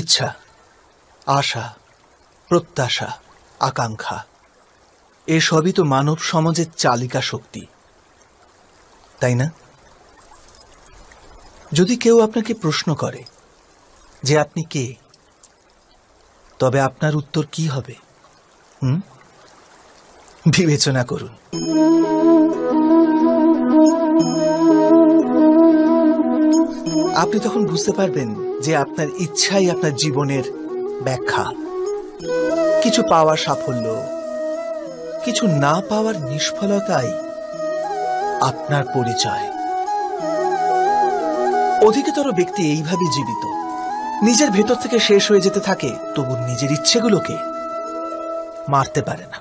ইচ্ছা, আশা, প্রত্যাশা, আকাঙ্ক্ষা এসবই তো মানব সমাজের চালিকা শক্তি, তাই না? যদি কেউ আপনাকে প্রশ্ন করে যে আপনি কে, তবে আপনার উত্তর কি হবে? বিবেচনা করুন। আপনি তখন বুঝতে পারবেন যে আপনার ইচ্ছাই আপনার জীবনের ব্যাখ্যা। কিছু পাওয়ার সাফল্য, কিছু না পাওয়ার নিষ্ফলতাই আপনার পরিচয়। অধিকতর ব্যক্তি এইভাবে জীবিত, নিজের ভেতর থেকে শেষ হয়ে যেতে থাকে, তবু নিজের ইচ্ছেগুলোকে মারতে পারে না।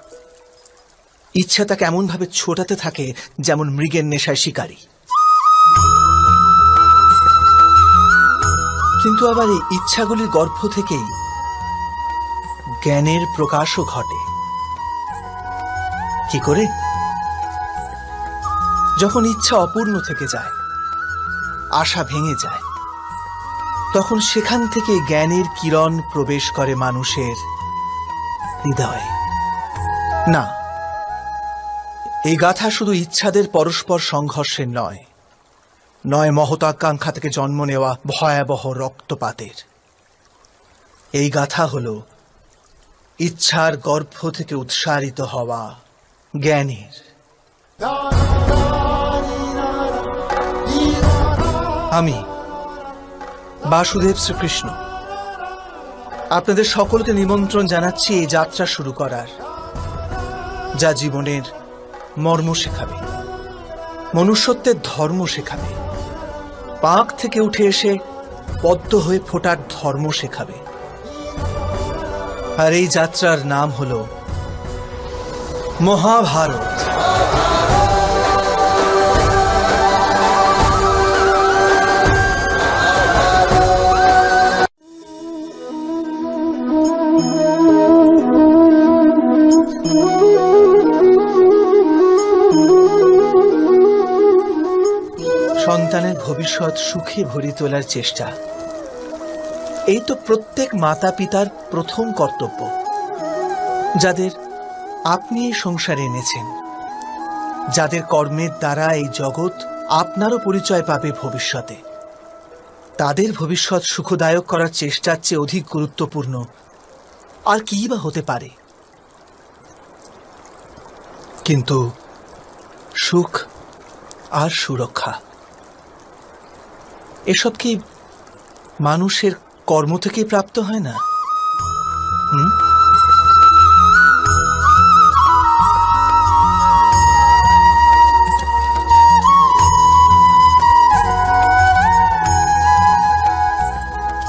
ইচ্ছা তাকে এমন ভাবে ছোটাতে থাকে যেমন মৃগের নেশায় শিকারী। কিন্তু আবার এই ইচ্ছাগুলির গর্ভ থেকেই জ্ঞানের প্রকাশও ঘটে। কি করে? যখন ইচ্ছা অপূর্ণ থেকে যায়, আশা ভেঙে যায়, তখন সেখান থেকে জ্ঞানের কিরণ প্রবেশ করে মানুষের হৃদয়ে। না, এই গাথা শুধু ইচ্ছাদের পরস্পর সংঘর্ষের নয়, নয় মহতাকাঙ্ক্ষা থেকে জন্ম নেওয়া ভয়াবহ রক্তপাতের। এই গাথা হল ইচ্ছার গর্ভ থেকে উৎসারিত হওয়া জ্ঞানের। আমি বাসুদেব শ্রীকৃষ্ণ আপনাদের সকলকে নিমন্ত্রণ জানাচ্ছি এই যাত্রা শুরু করার, যা জীবনের মর্ম শেখাবে, মনুষ্যত্বের ধর্ম শেখাবে, পাঁক থেকে উঠে এসে পদ্ম হয়ে ফোটার ধর্ম শেখাবে। আর এই যাত্রার নাম হল মহাভারত। সন্তানের ভবিষ্যৎ সুখে ভরি তোলার চেষ্টা, এই তো প্রত্যেক মাতা পিতার প্রথম কর্তব্য, যাদের আপনি এই সংসারে এনেছেন, যাদের কর্মের দ্বারা এই জগৎ আপনারও পরিচয় পাবে ভবিষ্যতে। তাদের ভবিষ্যৎ সুখদায়ক করার চেষ্টার চেয়ে অধিক গুরুত্বপূর্ণ আর কি বা হতে পারে? কিন্তু সুখ আর সুরক্ষা এসব কি মানুষের কর্ম থেকেই প্রাপ্ত হয় না?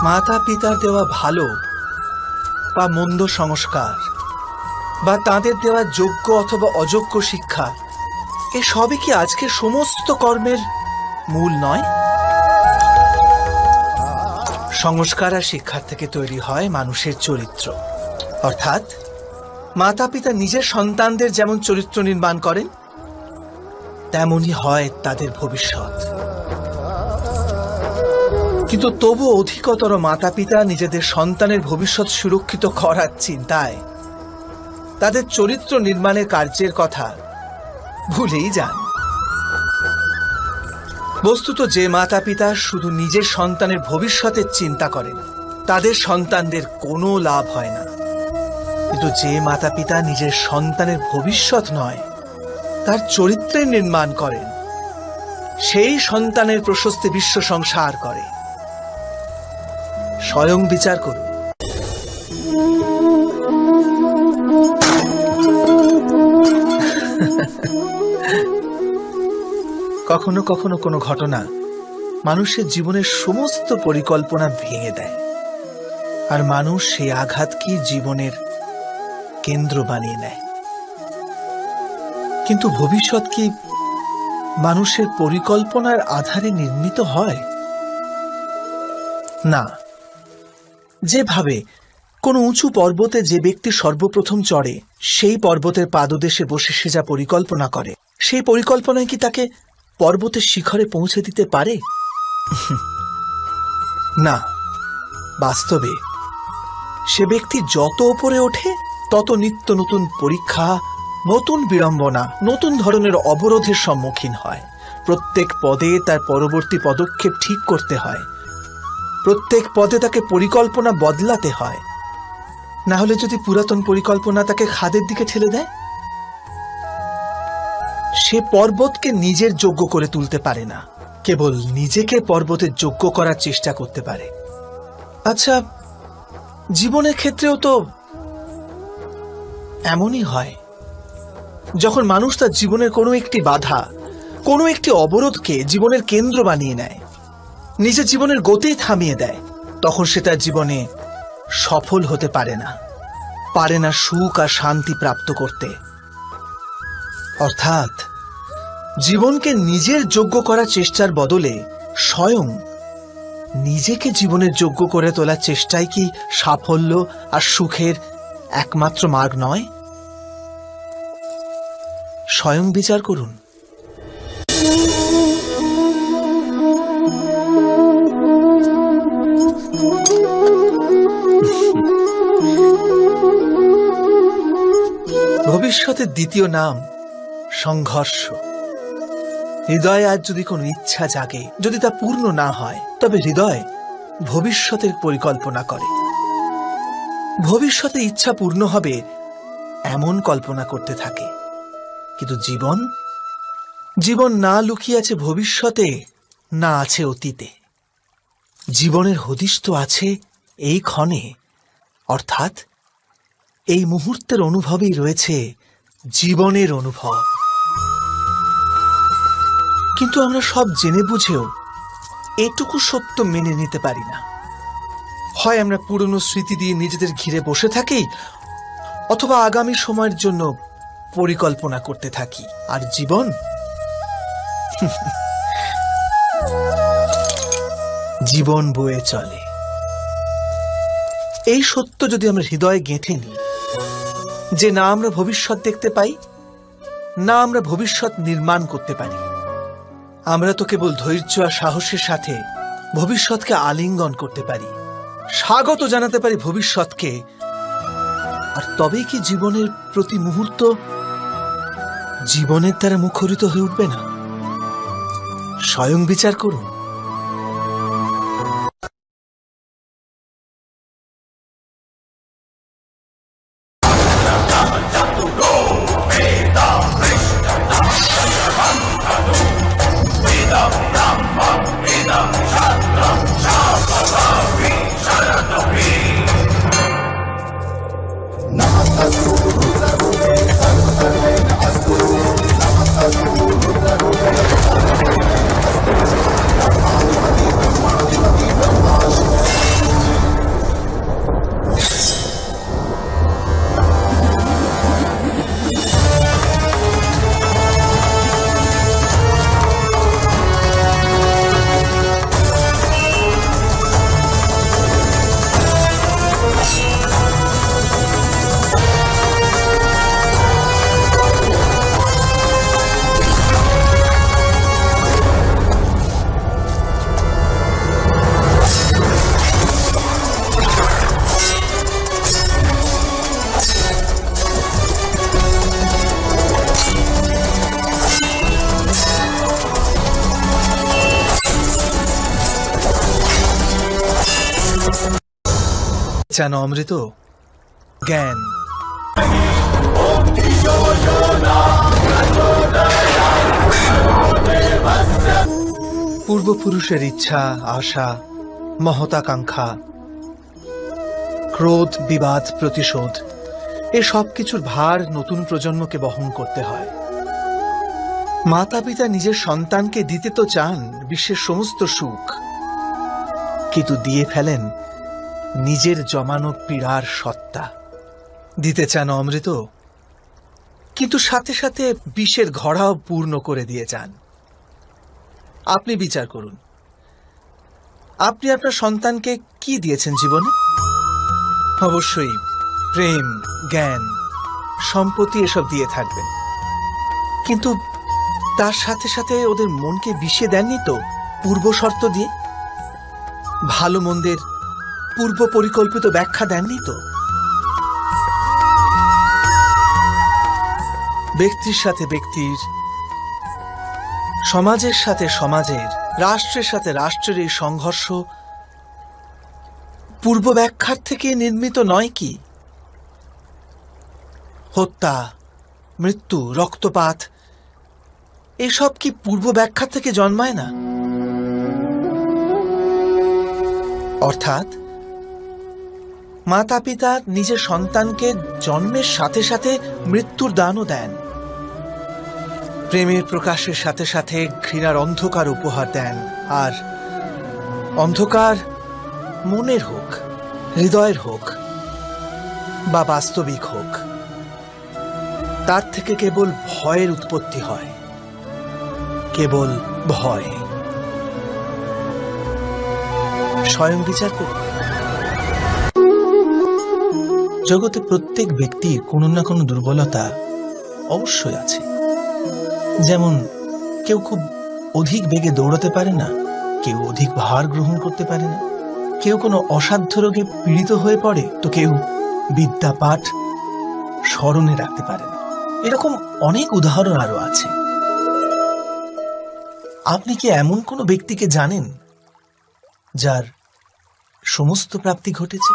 মাতা পিতার দেওয়া ভালো বা মন্দ সংস্কার, বা তাদের দেওয়া যোগ্য অথবা অযোগ্য শিক্ষা, এসবই কি আজকের সমস্ত কর্মের মূল নয়? সংস্কার আর শিক্ষার থেকে তৈরি হয় মানুষের চরিত্র। অর্থাৎ মাতা পিতা নিজের সন্তানদের যেমন চরিত্র নির্মাণ করেন, তেমনই হয় তাদের ভবিষ্যৎ। কিন্তু তবু অধিকতর মাতা পিতা নিজেদের সন্তানের ভবিষ্যৎ সুরক্ষিত করার চিন্তায় তাদের চরিত্র নির্মাণের কার্যের কথা ভুলেই যান। বস্তুত যে মাতা পিতা শুধু নিজের সন্তানের ভবিষ্যতের চিন্তা করেন, তাদের সন্তানদের কোনো লাভ হয় না। কিন্তু যে মাতা পিতা নিজের সন্তানের ভবিষ্যৎ নয়, তার চরিত্রের নির্মাণ করেন, সেই সন্তানের প্রশস্তি বিশ্ব সংসার করে। স্বয়ং বিচার করুন। কখনো কখনো কোনো ঘটনা মানুষের জীবনের সমস্ত পরিকল্পনা ভেঙে দেয়, আর মানুষ সেই আঘাতকে জীবনের কেন্দ্র বানিয়ে নেয়। কিন্তু ভবিষ্যৎ কি মানুষের পরিকল্পনার আধারে নির্মিত হয়? না। যেভাবে কোনো উঁচু পর্বতে যে ব্যক্তি সর্বপ্রথম চড়ে, সেই পর্বতের পাদদেশে বসে সে যা পরিকল্পনা করে, সেই পরিকল্পনায় কি তাকে পর্বতের শিখরে পৌঁছে দিতে পারে? না। বাস্তবে সে ব্যক্তি যত ওপরে ওঠে তত নিত্য নতুন পরীক্ষা, নতুন বিড়ম্বনা, নতুন ধরনের অবরোধের সম্মুখীন হয়। প্রত্যেক পদে তার পরবর্তী পদক্ষেপ ঠিক করতে হয়, প্রত্যেক পদে তাকে পরিকল্পনা বদলাতে হয়। না হলে যদি পুরাতন পরিকল্পনা তাকে খাদের দিকে ঠেলে দেয়, সে পর্বতকে নিজের যোগ্য করে তুলতে পারে না, কেবল নিজেকে পর্বতের যোগ্য করার চেষ্টা করতে পারে। আচ্ছা, জীবনের ক্ষেত্রেও তো এমনই হয়। যখন মানুষ তার জীবনের কোনো একটি বাধা, কোনো একটি অবরোধকে জীবনের কেন্দ্র বানিয়ে নেয়, নিজের জীবনের গতি থামিয়ে দেয়, তখন সে তার জীবনে সফল হতে পারে না সুখ আর শান্তি প্রাপ্ত করতে। অর্থাৎ জীবনকে নিজের যোগ্য করার চেষ্টার বদলে স্বয়ং নিজেকে জীবনের যোগ্য করে তোলার চেষ্টাই কি সাফল্য আর সুখের একমাত্র মার্গ নয়? স্বয়ং বিচার করুন। ভবিষ্যতের দ্বিতীয় নাম সংঘর্ষ। হৃদয়ে আজ যদি কোনো ইচ্ছা জাগে, যদি তা পূর্ণ না হয়, তবে হৃদয় ভবিষ্যতের পরিকল্পনা করে। ভবিষ্যতে ইচ্ছা পূর্ণ হবে এমন কল্পনা করতে থাকে। কিন্তু জীবন না লুকিয়ে আছে ভবিষ্যতে, না আছে অতীতে। জীবনের হদিশ তো আছে এই ক্ষণে, অর্থাৎ এই মুহূর্তের অনুভবেই রয়েছে জীবনের অনুভব। কিন্তু আমরা সব জেনে বুঝেও এটুকু সত্য মেনে নিতে পারি না। হয় আমরা পুরনো স্মৃতি দিয়ে নিজেদের ঘিরে বসে থাকি, অথবা আগামী সময়ের জন্য পরিকল্পনা করতে থাকি। আর জীবন বয়ে চলে। এই সত্য যদি আমরা হৃদয়ে গেঁথে নিই যে না আমরা ভবিষ্যৎ দেখতে পাই, না আমরা ভবিষ্যৎ নির্মাণ করতে পারি, আমরা তো কেবল ধৈর্য আর সাহসের সাথে ভবিষ্যৎকে আলিঙ্গন করতে পারি, স্বাগত জানাতে পারি ভবিষ্যৎকে। আর তবেই কি জীবনের প্রতি মুহূর্ত জীবনের দ্বারা মুখরিত হয়ে উঠবে না? স্বয়ং বিচার করুন। যেন অমৃত জ্ঞান। পূর্বপুরুষের ইচ্ছা, আশা, মহতাকাঙ্ক্ষা, ক্রোধ, বিবাদ, প্রতিশোধ, এ সব কিছুর ভার নতুন প্রজন্মকে বহন করতে হয়। মাতা পিতা নিজের সন্তানকে দিতে তো চান বিশ্বের সমস্ত সুখ, কিন্তু দিয়ে ফেলেন নিজের জমানো পীড়ার সত্তা। দিতে চান অমৃত, কিন্তু সাথে সাথে বিষের ঘড়াও পূর্ণ করে দিয়ে যান। আপনি বিচার করুন, আপনি আপনার সন্তানকে কি দিয়েছেন জীবনে? অবশ্যই প্রেম, জ্ঞান, সম্পত্তি এসব দিয়ে থাকবেন, কিন্তু তার সাথে সাথে ওদের মনকে বিষে দেননি তো পূর্ব শর্ত দিয়ে? ভালো মন্দের পূর্ব পরিকল্পিত ব্যাখ্যা দেননি তো? ব্যক্তির সাথে ব্যক্তির, সমাজের সাথে সমাজের, রাষ্ট্রের সাথে রাষ্ট্রের এই সংঘর্ষ পূর্ব ব্যাখ্যার থেকে নির্মিত নয় কি? হত্যা, মৃত্যু, রক্তপাত এসব কি পূর্ব ব্যাখ্যা থেকে জন্মায় না? অর্থাৎ মাতা পিতা নিজের সন্তানকে জন্মের সাথে সাথে মৃত্যুর দানও দেন, প্রেমের প্রকাশের সাথে সাথে ঘৃণার অন্ধকার উপহার দেন। আর অন্ধকার মনের হোক, হৃদয়ের হোক বা বাস্তবিক হোক, তার থেকে কেবল ভয়ের উৎপত্তি হয়, কেবল ভয়। স্বয়ং বিচার করুন। জগতে প্রত্যেক ব্যক্তির কোনো না কোনো দুর্বলতা অবশ্যই আছে। যেমন কেউ খুব অধিক বেগে দৌড়াতে পারে না, কেউ অধিক ভার গ্রহণ করতে পারে না, কেউ কোনো অসাধ্য রোগে পীড়িত হয়ে পড়ে, তো কেউ বিদ্যা পাঠ স্মরণে রাখতে পারে না। এরকম অনেক উদাহরণ আরো আছে। আপনি কি এমন কোনো ব্যক্তিকে জানেন যার সমস্ত প্রাপ্তি ঘটেছে?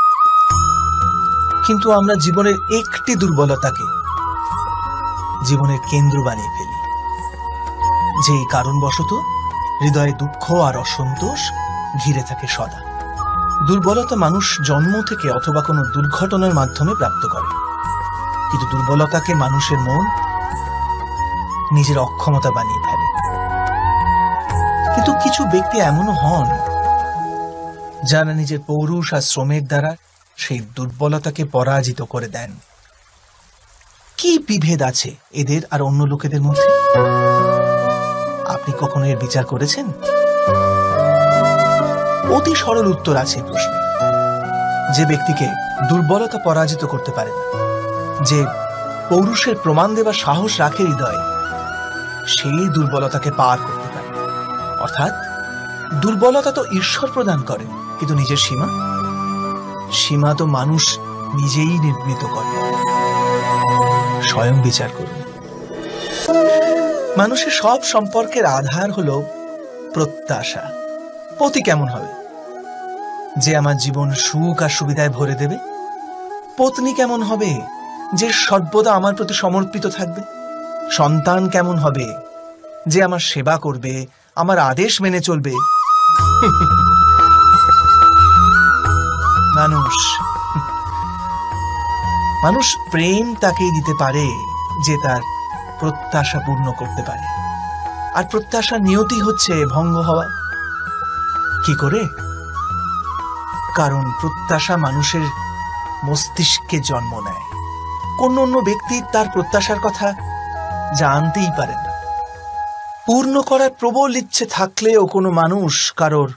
কিন্তু আমরা জীবনের একটি দুর্বলতাকে জীবনের কেন্দ্র বানিয়ে ফেলি, যেই কারণবশত হৃদয়ে দুঃখ আর অসন্তোষ ঘিরে থাকে সদা। দুর্বলতা মানুষ জন্ম থেকে অথবা কোনো দুর্ঘটনার মাধ্যমে প্রাপ্ত করে, কিন্তু দুর্বলতাকে মানুষের মন নিজের অক্ষমতা বানিয়ে ফেলে। কিন্তু কিছু ব্যক্তি এমনও হন যারা নিজের পৌরুষ আর শ্রমের দ্বারা সেই দুর্বলতাকে পরাজিত করে দেন। কি বিভেদ আছে এদের আর অন্য লোকেদের মধ্যে? আপনি কখনো এর বিচার করেছেন? অতি সরল উত্তর আছে এই প্রশ্নে। যে ব্যক্তিকে দুর্বলতা পরাজিত করতে পারে না, যে পৌরুষের প্রমাণ দেবার সাহস রাখে হৃদয়ে, সেই দুর্বলতাকে পার করতে পারে। অর্থাৎ দুর্বলতা তো ঈশ্বর প্রদান করে, কিন্তু নিজের সীমা তো মানুষ নিজেই নির্মিত করে। স্বয়ং বিচার করুন। মানুষের সব সম্পর্কের আধার হলো প্রত্যাশা। পতি কেমন হবে? যে আমার জীবন সুখ আর সুবিধায় ভরে দেবে। পত্নী কেমন হবে? যে সর্বদা আমার প্রতি সমর্পিত থাকবে। সন্তান কেমন হবে? যে আমার সেবা করবে, আমার আদেশ মেনে চলবে। মানুষ প্রেম তাকেই দিতে পারে যে তার প্রত্যাশা পূর্ণ করতে পারে। আর প্রত্যাশা নিয়তি হচ্ছে ভঙ্গ হওয়া। কি করে? কারণ প্রত্যাশা মানুষের মস্তিষ্কে জন্ম নেয়। কোন অন্য ব্যক্তি তার প্রত্যাশার কথা জানতেই পারে না। পূর্ণ করার প্রবল ইচ্ছে থাকলেও কোনো মানুষ কারোর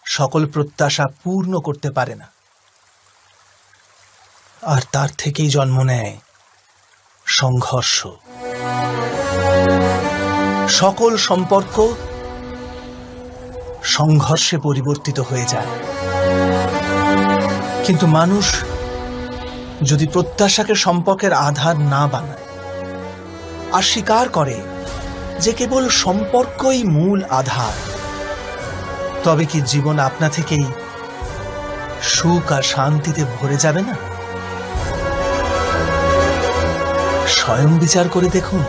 সকল প্রত্যাশা পূর্ণ করতে পারে না। আর তার থেকেই জন্ম নেয় সংঘর্ষ। সকল সম্পর্ক সংঘর্ষে পরিবর্তিত হয়ে যায়। কিন্তু মানুষ যদি প্রত্যাশাকে সম্পর্কের আধার না বানায় আর স্বীকার করে যে কেবল সম্পর্কই মূল আধার, তবে কি জীবন আপনা থেকেই সুখ আর শান্তিতে ভরে যাবে না? স্বয়ং বিচার করে দেখুন।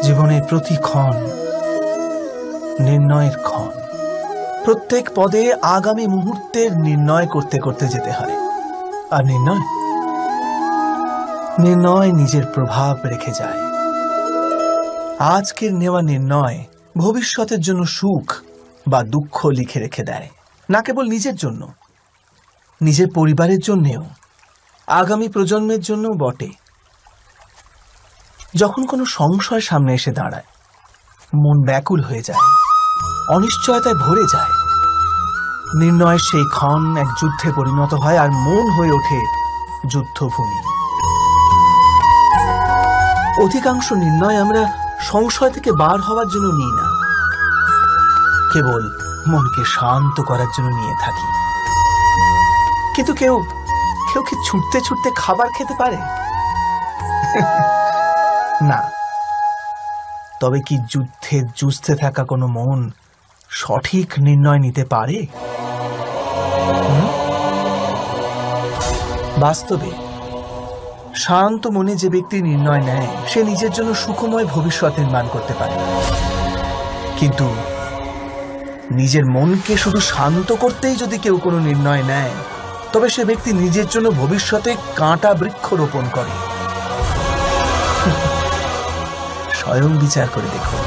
জীবনের প্রতি ক্ষণ নির্ণয়ের ক্ষণ। প্রত্যেক পদে আগামী মুহূর্তের নির্ণয় করতে করতে যেতে হয়। আর নির্ণয় নিজের প্রভাব রেখে যায়। আজকের নেওয়া নির্ণয় ভবিষ্যতের জন্য সুখ বা দুঃখ লিখে রেখে দেয়। না কেবল নিজের জন্য, নিজের পরিবারের জন্যেও, আগামী প্রজন্মের জন্য বটে। যখন কোনো সংশয় সামনে এসে দাঁড়ায়, মন ব্যাকুল হয়ে যায়, অনিশ্চয়তায় ভরে যায়। নির্ণয়ের সেই ক্ষণ এক যুদ্ধে পরিণত হয় আর মন হয়ে ওঠে যুদ্ধভূমি। অধিকাংশ নির্ণয় আমরা সংশয় থেকে বার হওয়ার জন্য নিই না, কেবল মনকে শান্ত করার জন্য নিয়ে থাকি। কিন্তু কেউ কেউ কি ছুটতে ছুটতে খাবার খেতে পারে? না। তবে কি যুদ্ধে যুঝতে থাকা কোনো মন সঠিক নির্ণয় নিতে পারে? বাস্তবে শান্ত মনে যে ব্যক্তি নির্ণয় নেয় সে নিজের জন্য সুখময় ভবিষ্যৎ নির্মাণ করতে পারে। কিন্তু নিজের মনকে শুধু শান্ত করতেই যদি কেউ কোনো নির্ণয় নেয়, তবে সে ব্যক্তি নিজের জন্য ভবিষ্যতে কাঁটা বৃক্ষ রোপণ করে। স্বয়ং বিচার করে দেখুন।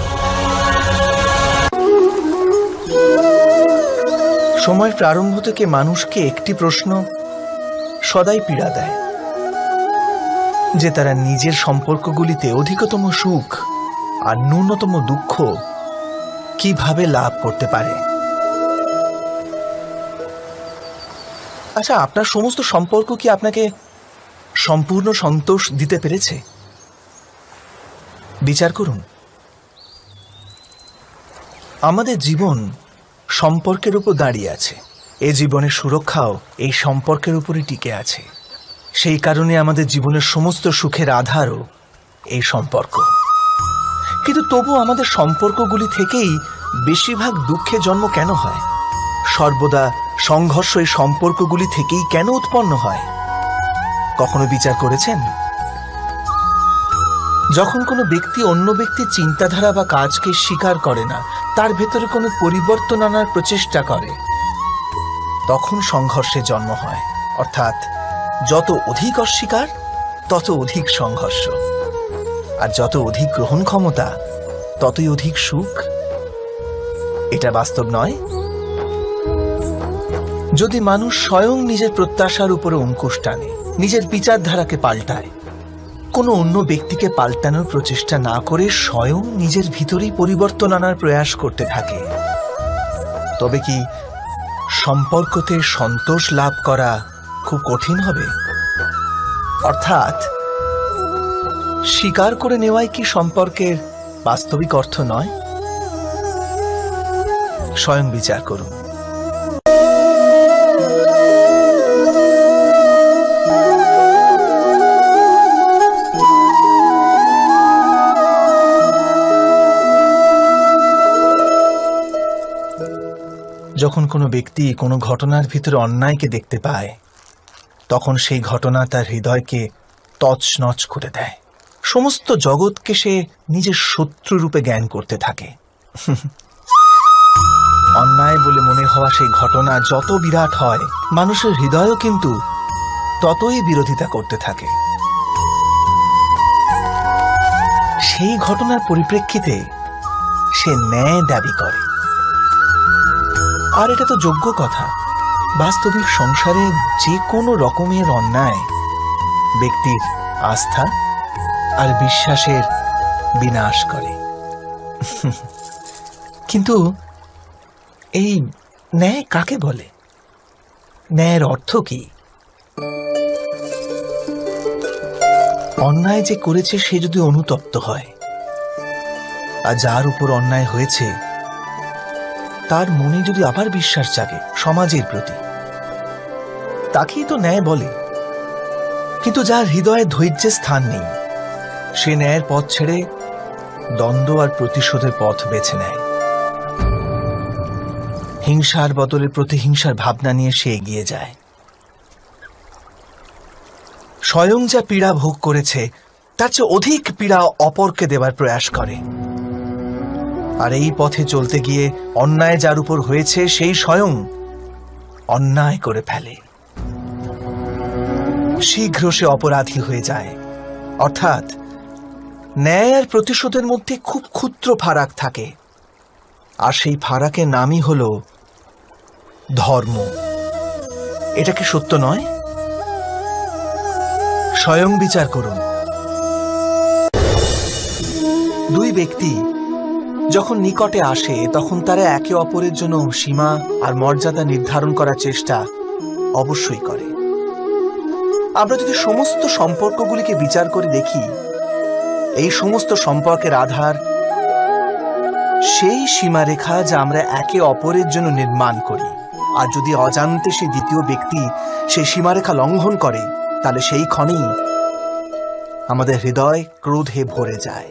সময়ের প্রারম্ভ থেকে মানুষকে একটি প্রশ্ন সদাই পীড়া দেয়, যে তারা নিজের সম্পর্কগুলিতে অধিকতম সুখ আর ন্যূনতম দুঃখ কিভাবে লাভ করতে পারে। আচ্ছা, আপনার সমস্ত সম্পর্ক কি আপনাকে সম্পূর্ণ সন্তোষ দিতে পেরেছে? বিচার করুন। আমাদের জীবন সম্পর্কের উপর দাঁড়িয়ে আছে। এই জীবনের সুরক্ষাও এই সম্পর্কের উপরই টিকে আছে। সেই কারণে আমাদের জীবনের সমস্ত সুখের আধারও এই সম্পর্ক। কিন্তু তবু আমাদের সম্পর্কগুলি থেকেই বেশিরভাগ দুঃখের জন্ম কেন হয়? সর্বদা সংঘর্ষ এই সম্পর্কগুলি থেকেই কেন উৎপন্ন হয়? কখনো বিচার করেছেন? যখন কোনো ব্যক্তি অন্য ব্যক্তির চিন্তাধারা বা কাজকে স্বীকার করে না, তার ভেতরে কোনো পরিবর্তন আনার প্রচেষ্টা করে, তখন সংঘর্ষের জন্ম হয়। অর্থাৎ যত অধিক অস্বীকার তত অধিক সংঘর্ষ, আর যত অধিক গ্রহণ ক্ষমতা ততই অধিক সুখ। এটা বাস্তব নয়? যদি মানুষ স্বয়ং নিজের প্রত্যাশার উপরে অঙ্কুশ টানে, নিজের বিচারধারাকে পাল্টায়, কোনো অন্য ব্যক্তিকে পাল্টানোর প্রচেষ্টা না করে স্বয়ং নিজের ভিতরেই পরিবর্তন আনার প্রয়াস করতে থাকে, তবে কি সম্পর্কতে সন্তোষ লাভ করা খুব কঠিন হবে? অর্থাৎ স্বীকার করে নেওয়াই কি সম্পর্কের বাস্তবিক অর্থ নয়? স্বয়ং বিচার করুন। যখন কোনো ব্যক্তি কোনো ঘটনার ভিতরে অন্যায়কে দেখতে পায়, তখন সেই ঘটনা তার হৃদয়কে তছনছ করে দেয়। সমস্ত জগৎকে সে নিজের শত্রুরূপে জ্ঞান করতে থাকে। অন্যায় বলে মনে হওয়া সেই ঘটনা যত বিরাট হয়, মানুষের হৃদয়ও কিন্তু ততই বিরোধিতা করতে থাকে। সেই ঘটনার পরিপ্রেক্ষিতে সে ন্যায় দাবি করে। আর এটা তো যোগ্য কথা। বাস্তবিক সংসারে যে কোনো রকমের অন্যায় ব্যক্তির আস্থা আর বিশ্বাসের বিনাশ করে। কিন্তু এই ন্যায় কাকে বলে? ন্যায়ের অর্থ কি? অন্যায় যে করেছে সে যদি অনুতপ্ত হয়, আর যার উপর অন্যায় হয়েছে তার মনে যদি আবার বিশ্বাস জাগে সমাজের প্রতি, তাকেই তো ন্যায় বলে। কিন্তু যার হৃদয়ে ধৈর্যের স্থান নেই, সে ন্যায়ের পথ ছেড়ে দ্বন্দ্ব আর প্রতিশোধের পথ বেছে নেয়। হিংসার বদলে প্রতিহিংসার ভাবনা নিয়ে সে এগিয়ে যায়। স্বয়ং যা পীড়া ভোগ করেছে তার চেয়ে অধিক পীড়া অপরকে দেবার প্রয়াস করে। আর এই পথে চলতে গিয়ে অন্যায় যার উপর হয়েছে সেই স্বয়ং অন্যায় করে ফেলে। শীঘ্র সে অপরাধী হয়ে যায়। অর্থাৎ ন্যায় আর প্রতিশোধের মধ্যে খুব ক্ষুদ্র ফারাক থাকে, আর সেই ফারাকের নামই হল ধর্ম। এটা কি সত্য নয়? স্বয়ং বিচার করুন। দুই ব্যক্তি যখন নিকটে আসে তখন তারা একে অপরের জন্য সীমা আর মর্যাদা নির্ধারণ করার চেষ্টা অবশ্যই করে। আমরা যদি সমস্ত সম্পর্কগুলিকে বিচার করে দেখি, এই সমস্ত সম্পর্কের আধার সেই সীমারেখা যা আমরা একে অপরের জন্য নির্মাণ করি, আর যদি অজান্তে সেই দ্বিতীয় ব্যক্তি সেই সীমারেখা লঙ্ঘন করে, তাহলে সেই ক্ষণেই আমাদের হৃদয় ক্রোধে ভরে যায়।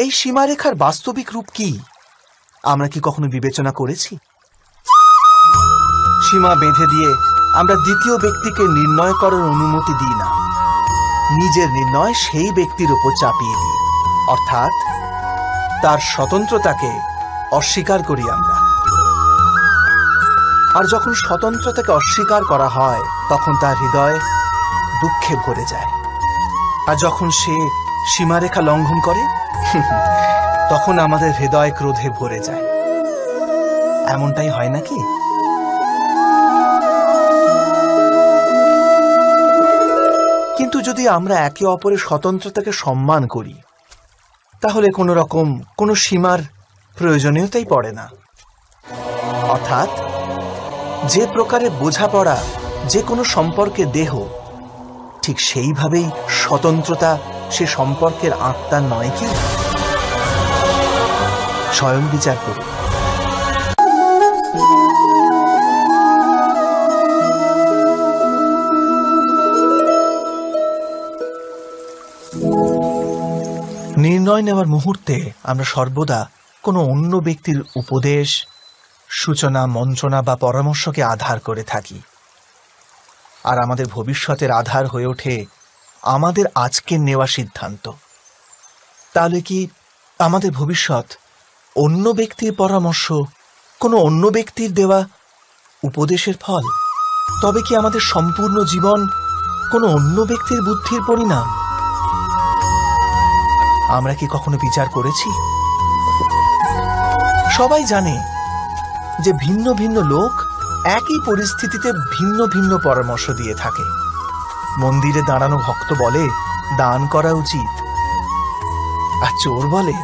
এই সীমারেখার বাস্তবিক রূপ কি আমরা কি কখনো বিবেচনা করেছি? সীমা বেঁধে দিয়ে আমরা দ্বিতীয় ব্যক্তিকে নির্ণয় করার অনুমতি দিই না, নিজের নির্ণয় সেই ব্যক্তির উপর চাপিয়ে দিই, অর্থাৎ তার স্বতন্ত্রতাকে অস্বীকার করি আমরা। আর যখন স্বতন্ত্রতাকে অস্বীকার করা হয়, তখন তার হৃদয় দুঃখে ভরে যায়। আর যখন সে সীমারেখা লঙ্ঘন করে, তখন আমাদের হৃদয় ক্রোধে ভরে যায়। এমনটাই হয় নাকি? কিন্তু যদি আমরা একে অপরের স্বতন্ত্রতাকে সম্মান করি, তাহলে কোনো সীমার প্রয়োজনীয়তাই পড়ে না। অর্থাৎ যে প্রকারে বোঝাপড়া যে কোনো সম্পর্কের দেহ, ঠিক সেইভাবেই স্বতন্ত্রতা সে সম্পর্কের আত্মা নয় কি? স্বয়ং বিচার করুন। নির্ণয় নেওয়ার মুহূর্তে আমরা সর্বদা কোনো অন্য ব্যক্তির উপদেশ, সূচনা, মন্ত্রণা বা পরামর্শকে আধার করে থাকি, আর আমাদের ভবিষ্যতের আধার হয়ে ওঠে আমাদের আজকের নেওয়া সিদ্ধান্ত। তাহলে কি আমাদের ভবিষ্যৎ অন্য ব্যক্তির পরামর্শ, কোনো অন্য ব্যক্তির দেওয়া উপদেশের ফল? তবে কি আমাদের সম্পূর্ণ জীবন কোনো অন্য ব্যক্তির বুদ্ধির পরিণাম? আমরা কি কখনো বিচার করেছি? সবাই জানে যে ভিন্ন ভিন্ন লোক একই পরিস্থিতিতে ভিন্ন ভিন্ন পরামর্শ দিয়ে থাকে। মন্দিরে দাঁড়ানো ভক্ত বলে দান করা উচিত, আর চোর বলে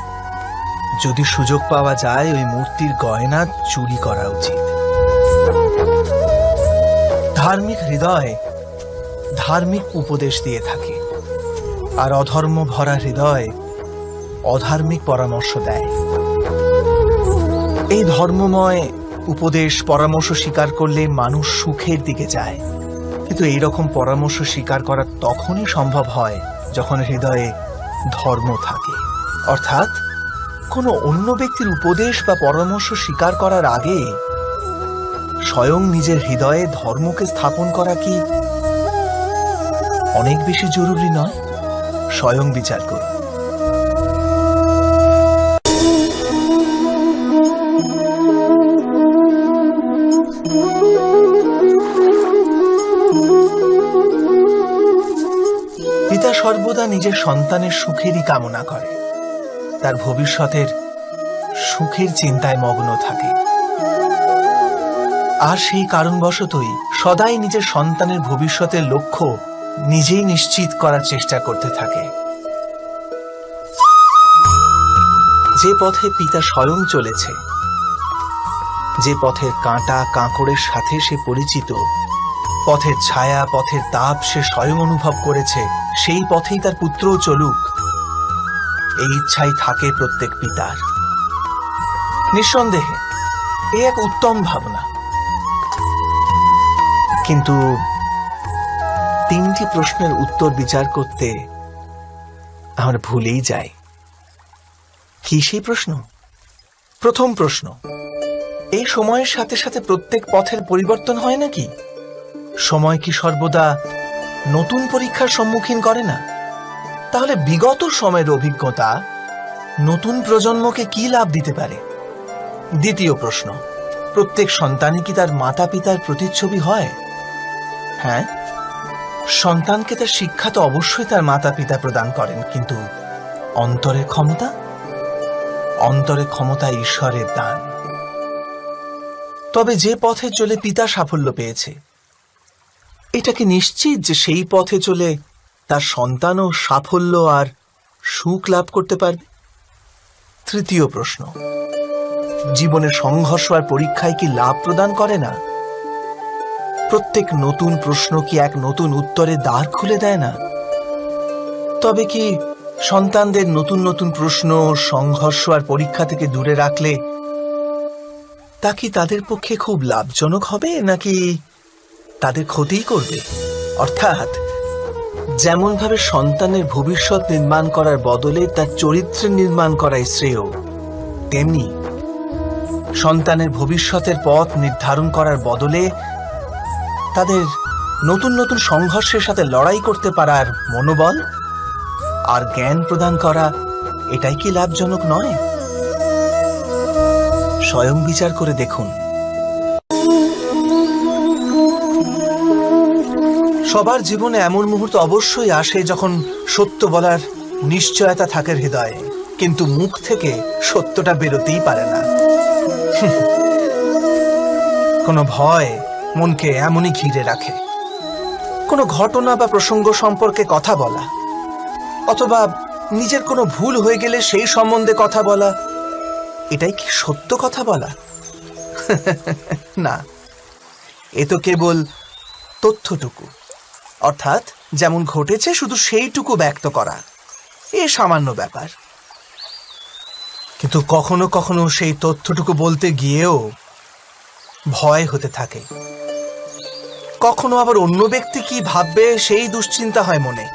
যদি সুযোগ পাওয়া যায় ওই মূর্তির গয়না চুরি করা উচিত। ধার্মিক হৃদয় ধার্মিক উপদেশ দিয়ে থাকে, আর অধর্ম ভরা হৃদয় অধার্মিক পরামর্শ দেয়। এই ধর্মময় উপদেশ পরামর্শ স্বীকার করলে মানুষ সুখের দিকে যায়, কিন্তু এইরকম পরামর্শ স্বীকার করা তখনই সম্ভব হয় যখন হৃদয়ে ধর্ম থাকে। অর্থাৎ কোনো অন্য ব্যক্তির উপদেশ বা পরামর্শ স্বীকার করার আগে স্বয়ং নিজের হৃদয়ে ধর্মকে স্থাপন করা কি অনেক বেশি জরুরি নয়? স্বয়ং বিচার করুন। পিতা সর্বদা নিজের সন্তানের সুখেরই কামনা করে, তার ভবিষ্যতের সুখের চিন্তায় মগ্ন থাকে, আর সেই কারণবশতই সদাই নিজের সন্তানের ভবিষ্যতের লক্ষ্য নিজেই নিশ্চিত করার চেষ্টা করতে থাকে। যে পথে পিতা স্বয়ং চলেছে, যে পথের কাঁটা কাঁকড়ের সাথে সে পরিচিত, পথের ছায়া পথের তাপ সে স্বয়ং অনুভব করেছে, সেই পথেই তার পুত্রও চলুক, এই ইচ্ছাই থাকে প্রত্যেক পিতার। নিঃসন্দেহে এ এক উত্তম ভাবনা, কিন্তু তিনটি প্রশ্নের উত্তর বিচার করতে আমরা ভুলেই যাই। কি সেই প্রশ্ন? প্রথম প্রশ্ন, এই সময়ের সাথে সাথে প্রত্যেক পথের পরিবর্তন হয় নাকি? সময় কি সর্বদা নতুন পরীক্ষার সম্মুখীন করে না? তাহলে বিগত সময়ের অভিজ্ঞতা নতুন প্রজন্মকে কি লাভ দিতে পারে? দ্বিতীয় প্রশ্ন, প্রত্যেক সন্তানই কি তার মাতা পিতার প্রতিচ্ছবি হয়? হ্যাঁ, সন্তানকে তার শিক্ষা তো অবশ্যই তার মাতা পিতা প্রদান করেন, কিন্তু অন্তরের ক্ষমতা ঈশ্বরের দান। তবে যে পথে চলে পিতা সাফল্য পেয়েছে, এটা কি নিশ্চিত যে সেই পথে চলে তার সন্তানও সাফল্য আর সুখ লাভ করতে পারবে? তৃতীয় প্রশ্ন, জীবনের সংঘর্ষ আর পরীক্ষায় কি লাভ প্রদান করে না? প্রত্যেক নতুন প্রশ্ন কি এক নতুন উত্তরে দ্বার খুলে দেয় না? তবে কি সন্তানদের নতুন নতুন প্রশ্ন, সংঘর্ষ আর পরীক্ষা থেকে দূরে রাখলে তা কি তাদের পক্ষে খুব লাভজনক হবে নাকি তাদের ক্ষতিই করবে? অর্থাৎ যেমনভাবে সন্তানের ভবিষ্যৎ নির্মাণ করার বদলে তার চরিত্র নির্মাণ করাই শ্রেয়, তেমনি সন্তানের ভবিষ্যতের পথ নির্ধারণ করার বদলে তাদের নতুন নতুন সংঘর্ষের সাথে লড়াই করতে পারার মনোবল আর জ্ঞান প্রদান করা, এটাই কি লাভজনক নয়? স্বয়ং বিচার করে দেখুন। সবার জীবনে এমন মুহূর্ত অবশ্যই আসে যখন সত্য বলার নিশ্চয়তা থাকে হৃদয়ে, কিন্তু মুখ থেকে সত্যটা বেরোতেই পারে না। কোনো ভয় মনকে এমনই ঘিরে রাখে। কোনো ঘটনা বা প্রসঙ্গ সম্পর্কে কথা বলা, অথবা নিজের কোনো ভুল হয়ে গেলে সেই সম্বন্ধে কথা বলা, এটাই কি সত্য কথা বলা? না, এ তো কেবল তথ্যটুকু, অর্থাৎ যেমন ঘটেছে শুধু সেইটুকু ব্যক্ত করা, এ সামান্য ব্যাপার। কিন্তু কখনো কখনো সেই তথ্যটুকু বলতে গিয়েও ভয় হতে থাকে। কখনো আবার অন্য ব্যক্তি কি ভাববে সেই দুশ্চিন্তা হয় মনে।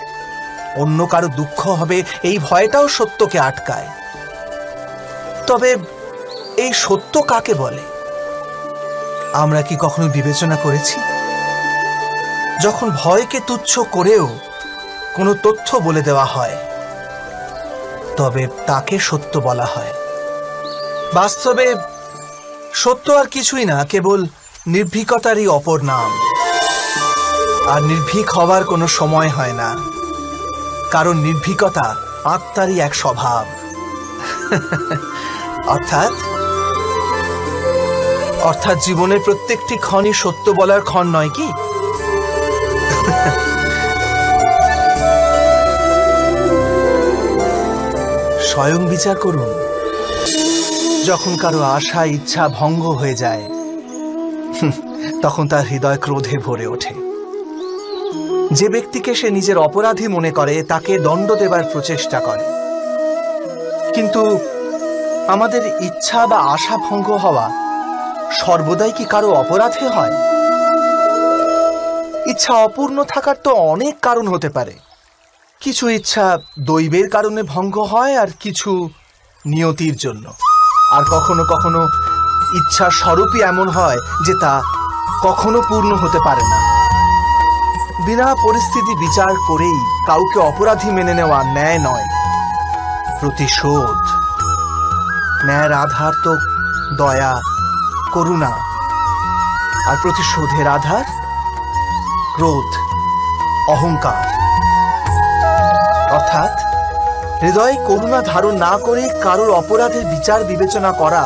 অন্য কারো দুঃখ হবে এই ভয়টাও সত্যকে আটকায়। তবে এই সত্য কাকে বলে আমরা কি কখনো বিবেচনা করেছি? যখন ভয়কে তুচ্ছ করেও কোনো তথ্য বলে দেওয়া হয়, তবে তাকে সত্য বলা হয়। বাস্তবে সত্য আর কিছুই না, কেবল নির্ভীকতারই অপর নাম। আর নির্ভীক হওয়ার কোনো সময় হয় না, কারণ নির্ভীকতা আত্মারই এক স্বভাব। অর্থাৎ জীবনের প্রত্যেকটি ক্ষণই সত্য বলার ক্ষণ নয় কি? স্বয়ং বিচার করুন। যখন কারো আশা ইচ্ছা ভঙ্গ হয়ে যায়, তখন তার হৃদয় ক্রোধে ভরে ওঠে। যে ব্যক্তিকে সে নিজের অপরাধী মনে করে তাকে দণ্ড দেবার প্রচেষ্টা করে। কিন্তু আমাদের ইচ্ছা বা আশা ভঙ্গ হওয়া সর্বদাই কি কারো অপরাধে হয়? ইচ্ছা অপূর্ণ থাকার তো অনেক কারণ হতে পারে। কিছু ইচ্ছা দৈবের কারণে ভঙ্গ হয়, আর কিছু নিয়তির জন্য, আর কখনো কখনো ইচ্ছা স্বরূপই এমন হয় যে তা কখনো পূর্ণ হতে পারে না। বিনা পরিস্থিতি বিচার করেই কাউকে অপরাধী মেনে নেওয়া ন্যায় নয়। প্রতিশোধ, ন্যায়ের আধার তো দয়া, করুণা, আর প্রতিশোধের আধার ক্রোধ, অহংকার। অর্থাৎ হৃদয়ে করুণা ধারণ না করে কারোর অপরাধের বিচার বিবেচনা করা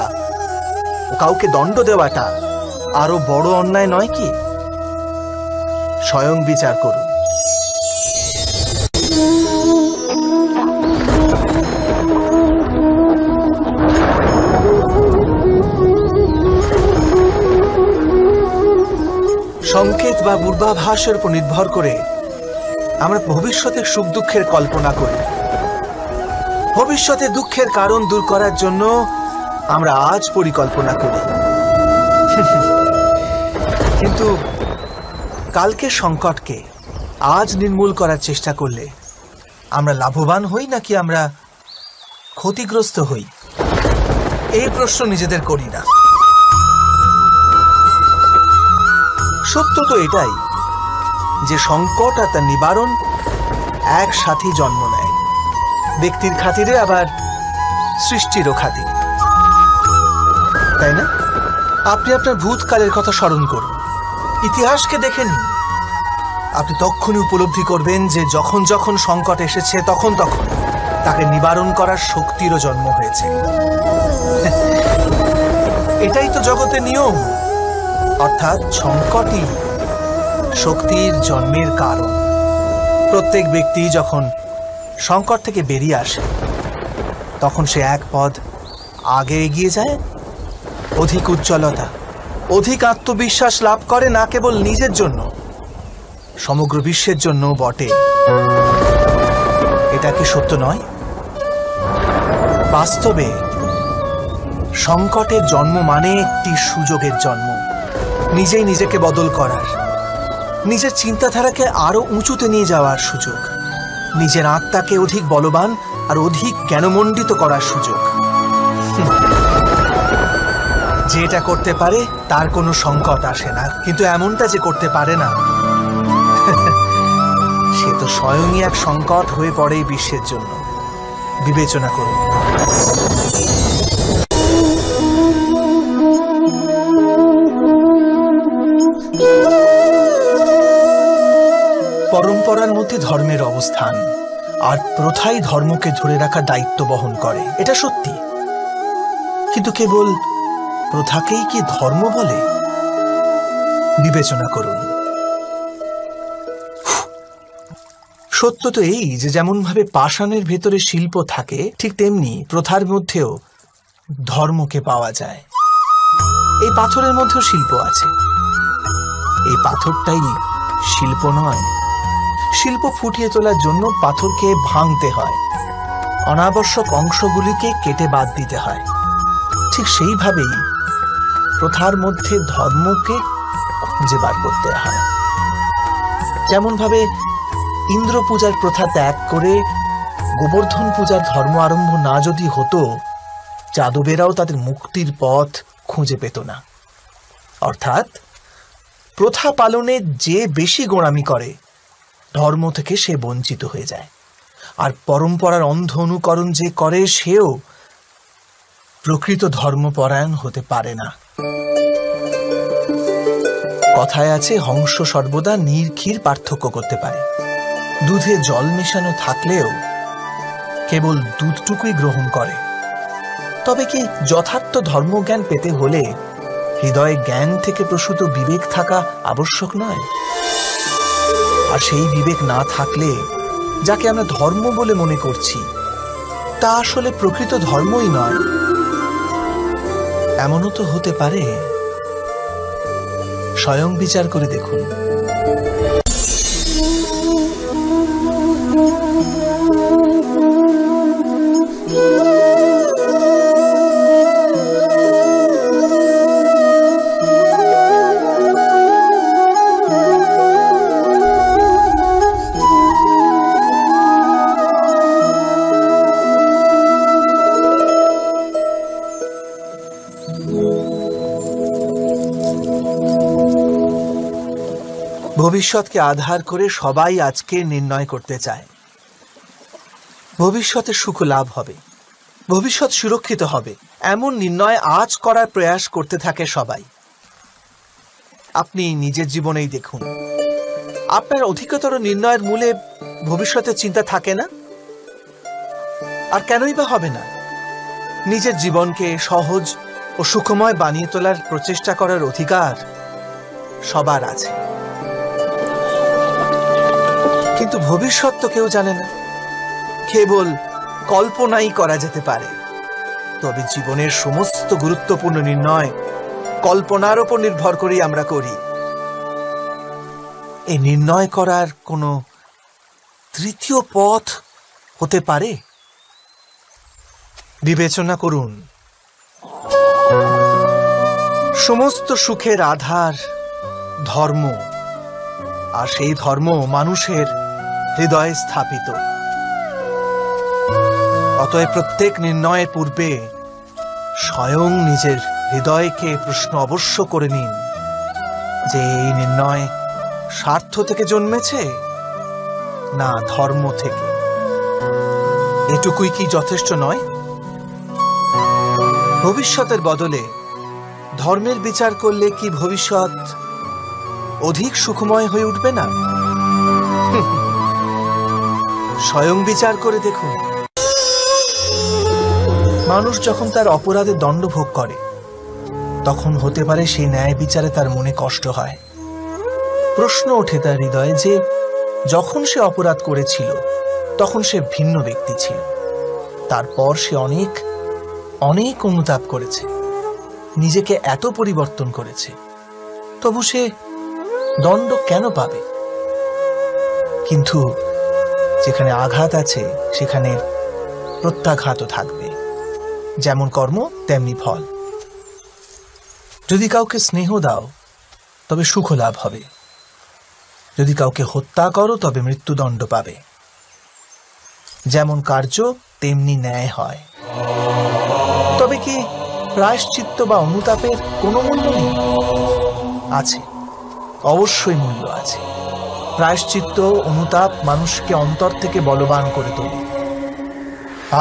ও কাউকে দণ্ড দেওয়াটা আরো বড় অন্যায় নয় কি? স্বয়ং বিচার করুন। সংকেত বা পূর্বাভাসের উপর নির্ভর করে আমরা ভবিষ্যতের সুখ দুঃখের কল্পনা করি। ভবিষ্যতে দুঃখের কারণ দূর করার জন্য আমরা আজ পরিকল্পনা করি। কিন্তু কালকের সংকটকে আজ নির্মূল করার চেষ্টা করলে আমরা লাভবান হই নাকি আমরা ক্ষতিগ্রস্ত হই? এই প্রশ্ন নিজেদের করি না। সত্য তো এটাই যে সংকট আর তার নিবারণ একসাথেই জন্ম নেয়, ব্যক্তির খাতিরে আবার সৃষ্টিরও খাতিরে, তাই না? আপনি আপনার ভূতকালের কথা স্মরণ করুন, ইতিহাসকে দেখে নিন। আপনি তখনই উপলব্ধি করবেন যে যখন যখন সংকট এসেছে তখন তখন তাকে নিবারণ করার শক্তিরও জন্ম হয়েছে। এটাই তো জগতের নিয়ম। অর্থাৎ সংকটই শক্তির জন্মের কারণ। প্রত্যেক ব্যক্তি যখন সংকট থেকে বেরিয়ে আসে তখন সে এক পদ আগে এগিয়ে যায়, অধিক উজ্জ্বলতা, অধিক আত্মবিশ্বাস লাভ করে, না কেবল নিজের জন্য, সমগ্র বিশ্বের জন্য বটে। এটা কি সত্য নয়? বাস্তবে সংকটের জন্ম মানে একটি সুযোগের জন্ম, নিজেই নিজেকে বদল করার, নিজের চিন্তাধারাকে আরো উঁচুতে নিয়ে যাওয়ার সুযোগ, নিজের আত্মাকে অধিক বলবান আর অধিক জ্ঞানমণ্ডিত করার সুযোগ। যেটা করতে পারে তার কোনো সংকট আসে না, কিন্তু এমনটা যে করতে পারে না সে তো স্বয়ংই এক সংকট হয়ে পড়ে বিশ্বের জন্য। বিবেচনা করুন। পরম্পরার মধ্যে ধর্মের অবস্থান, আর প্রথাই ধর্মকে ধরে রাখার দায়িত্ব বহন করে, এটা সত্যি। কিন্তু কেবল প্রথাকেই কি ধর্ম বলে? বিবেচনা করুন। সত্য তো এই যে যেমন ভাবে পাষাণের ভেতরে শিল্প থাকে, ঠিক তেমনি প্রথার মধ্যেও ধর্মকে পাওয়া যায়। এই পাথরের মধ্যেও শিল্প আছে। এই পাথরটাই শিল্প নয়। শিল্প ফুটিয়ে তোলার জন্য পাথরকে ভাঙতে হয়, অনাবশ্যক অংশগুলিকে কেটে বাদ দিতে হয়। ঠিক সেইভাবেই প্রথার মধ্যে ধর্মকে খুঁজে বার করতে হয়। যেমন ভাবে ইন্দ্র পূজার প্রথা ত্যাগ করে গোবর্ধন পূজার ধর্ম আরম্ভ না যদি হতো, যাদবেরাও তাদের মুক্তির পথ খুঁজে পেত না। অর্থাৎ প্রথা পালনে যে বেশি গোঁড়ামি করে, ধর্ম থেকে সে বঞ্চিত হয়ে যায়। আর পরম্পরার অন্ধ অনুকরণ যে করে, সেও প্রকৃত ধর্মপরায়ণ হতে পারে না। কথায় আছে, হংস সর্বদা নির্ঘীর পার্থক্য করতে পারে। দুধে জল মেশানো থাকলেও কেবল দুধটুকুই গ্রহণ করে। তবে কি যথার্থ ধর্মজ্ঞান পেতে হলে হৃদয়ে জ্ঞান থেকে প্রসূত বিবেক থাকা আবশ্যক নয়? আর সেই বিবেক না থাকলে যাকে আমরা ধর্ম বলে মনে করছি, তা আসলে প্রকৃত ধর্মই নয়। এমনও তো হতে পারে। স্বয়ং বিচার করে দেখুন। ভবিষ্যৎকে আধার করে সবাই আজকে নির্ণয় করতে চায়। ভবিষ্যতে সুখ লাভ হবে, ভবিষ্যৎ সুরক্ষিত হবে, এমন নির্ণয় আজ করার প্রয়াস করতে থাকে সবাই। আপনি নিজের জীবনেই দেখুন, আপনার অধিকতর নির্ণয়ের মূলে ভবিষ্যতের চিন্তা থাকে না। আর কেনই বা হবে না? নিজের জীবনকে সহজ ও সুখময় বানিয়ে তোলার প্রচেষ্টা করার অধিকার সবার আছে। কিন্তু ভবিষ্যৎ তো কেউ জানে না, কেবল কল্পনাই করা যেতে পারে। তবে জীবনের সমস্ত গুরুত্বপূর্ণ নির্ণয় কল্পনার উপর নির্ভর করেই আমরা করি। এই নির্ণয় করার কোনো তৃতীয় পথ হতে পারে? বিবেচনা করুন। সমস্ত সুখের আধার ধর্ম, আর সেই ধর্ম মানুষের হৃদয়ে স্থাপিত। অতএব প্রত্যেক নির্ণয়ের পূর্বে স্বয়ং নিজের হৃদয়কে প্রশ্ন অবশ্য করে নিন যে এই নির্ণয় স্বার্থ থেকে জন্মেছে না ধর্ম থেকে। এটুকুই কি যথেষ্ট নয়? ভবিষ্যতের বদলে ধর্মের বিচার করলে কি ভবিষ্যৎ অধিক সুখময় হয়ে উঠবে না? স্বয়ং বিচার করে দেখুন। মানুষ যখন তার অপরাধে দণ্ড ভোগ করে, তখন হতে পারে সেই ন্যায় বিচারে তার মনে কষ্ট হয়। প্রশ্ন ওঠে তার হৃদয়ে যে যখন সে অপরাধ করেছিল তখন সে ভিন্ন ব্যক্তি ছিল, তারপর সে অনেক অনেক অনুতাপ করেছে, নিজেকে এত পরিবর্তন করেছে, তবু সে দণ্ড কেন পাবে? কিন্তু যেখানে আঘাত আছে সেখানে প্রত্যাঘাতও থাকবে। যেমন কর্ম তেমনি ফল। যদি কাউকে স্নেহ দাও তবে সুখ লাভ হবে, যদি কাউকে হত্যা করো তবে মৃত্যুদণ্ড পাবে। যেমন কার্য তেমনি ন্যায় হয়। তবে কি প্রায়শ্চিত্ত বা অনুতাপের কোনো মূল্য নেই? আছে, অবশ্যই মূল্য আছে। প্রায়শ্চিত্ত অনুতাপ মানুষকে অন্তর থেকে বলবান করে তোলে,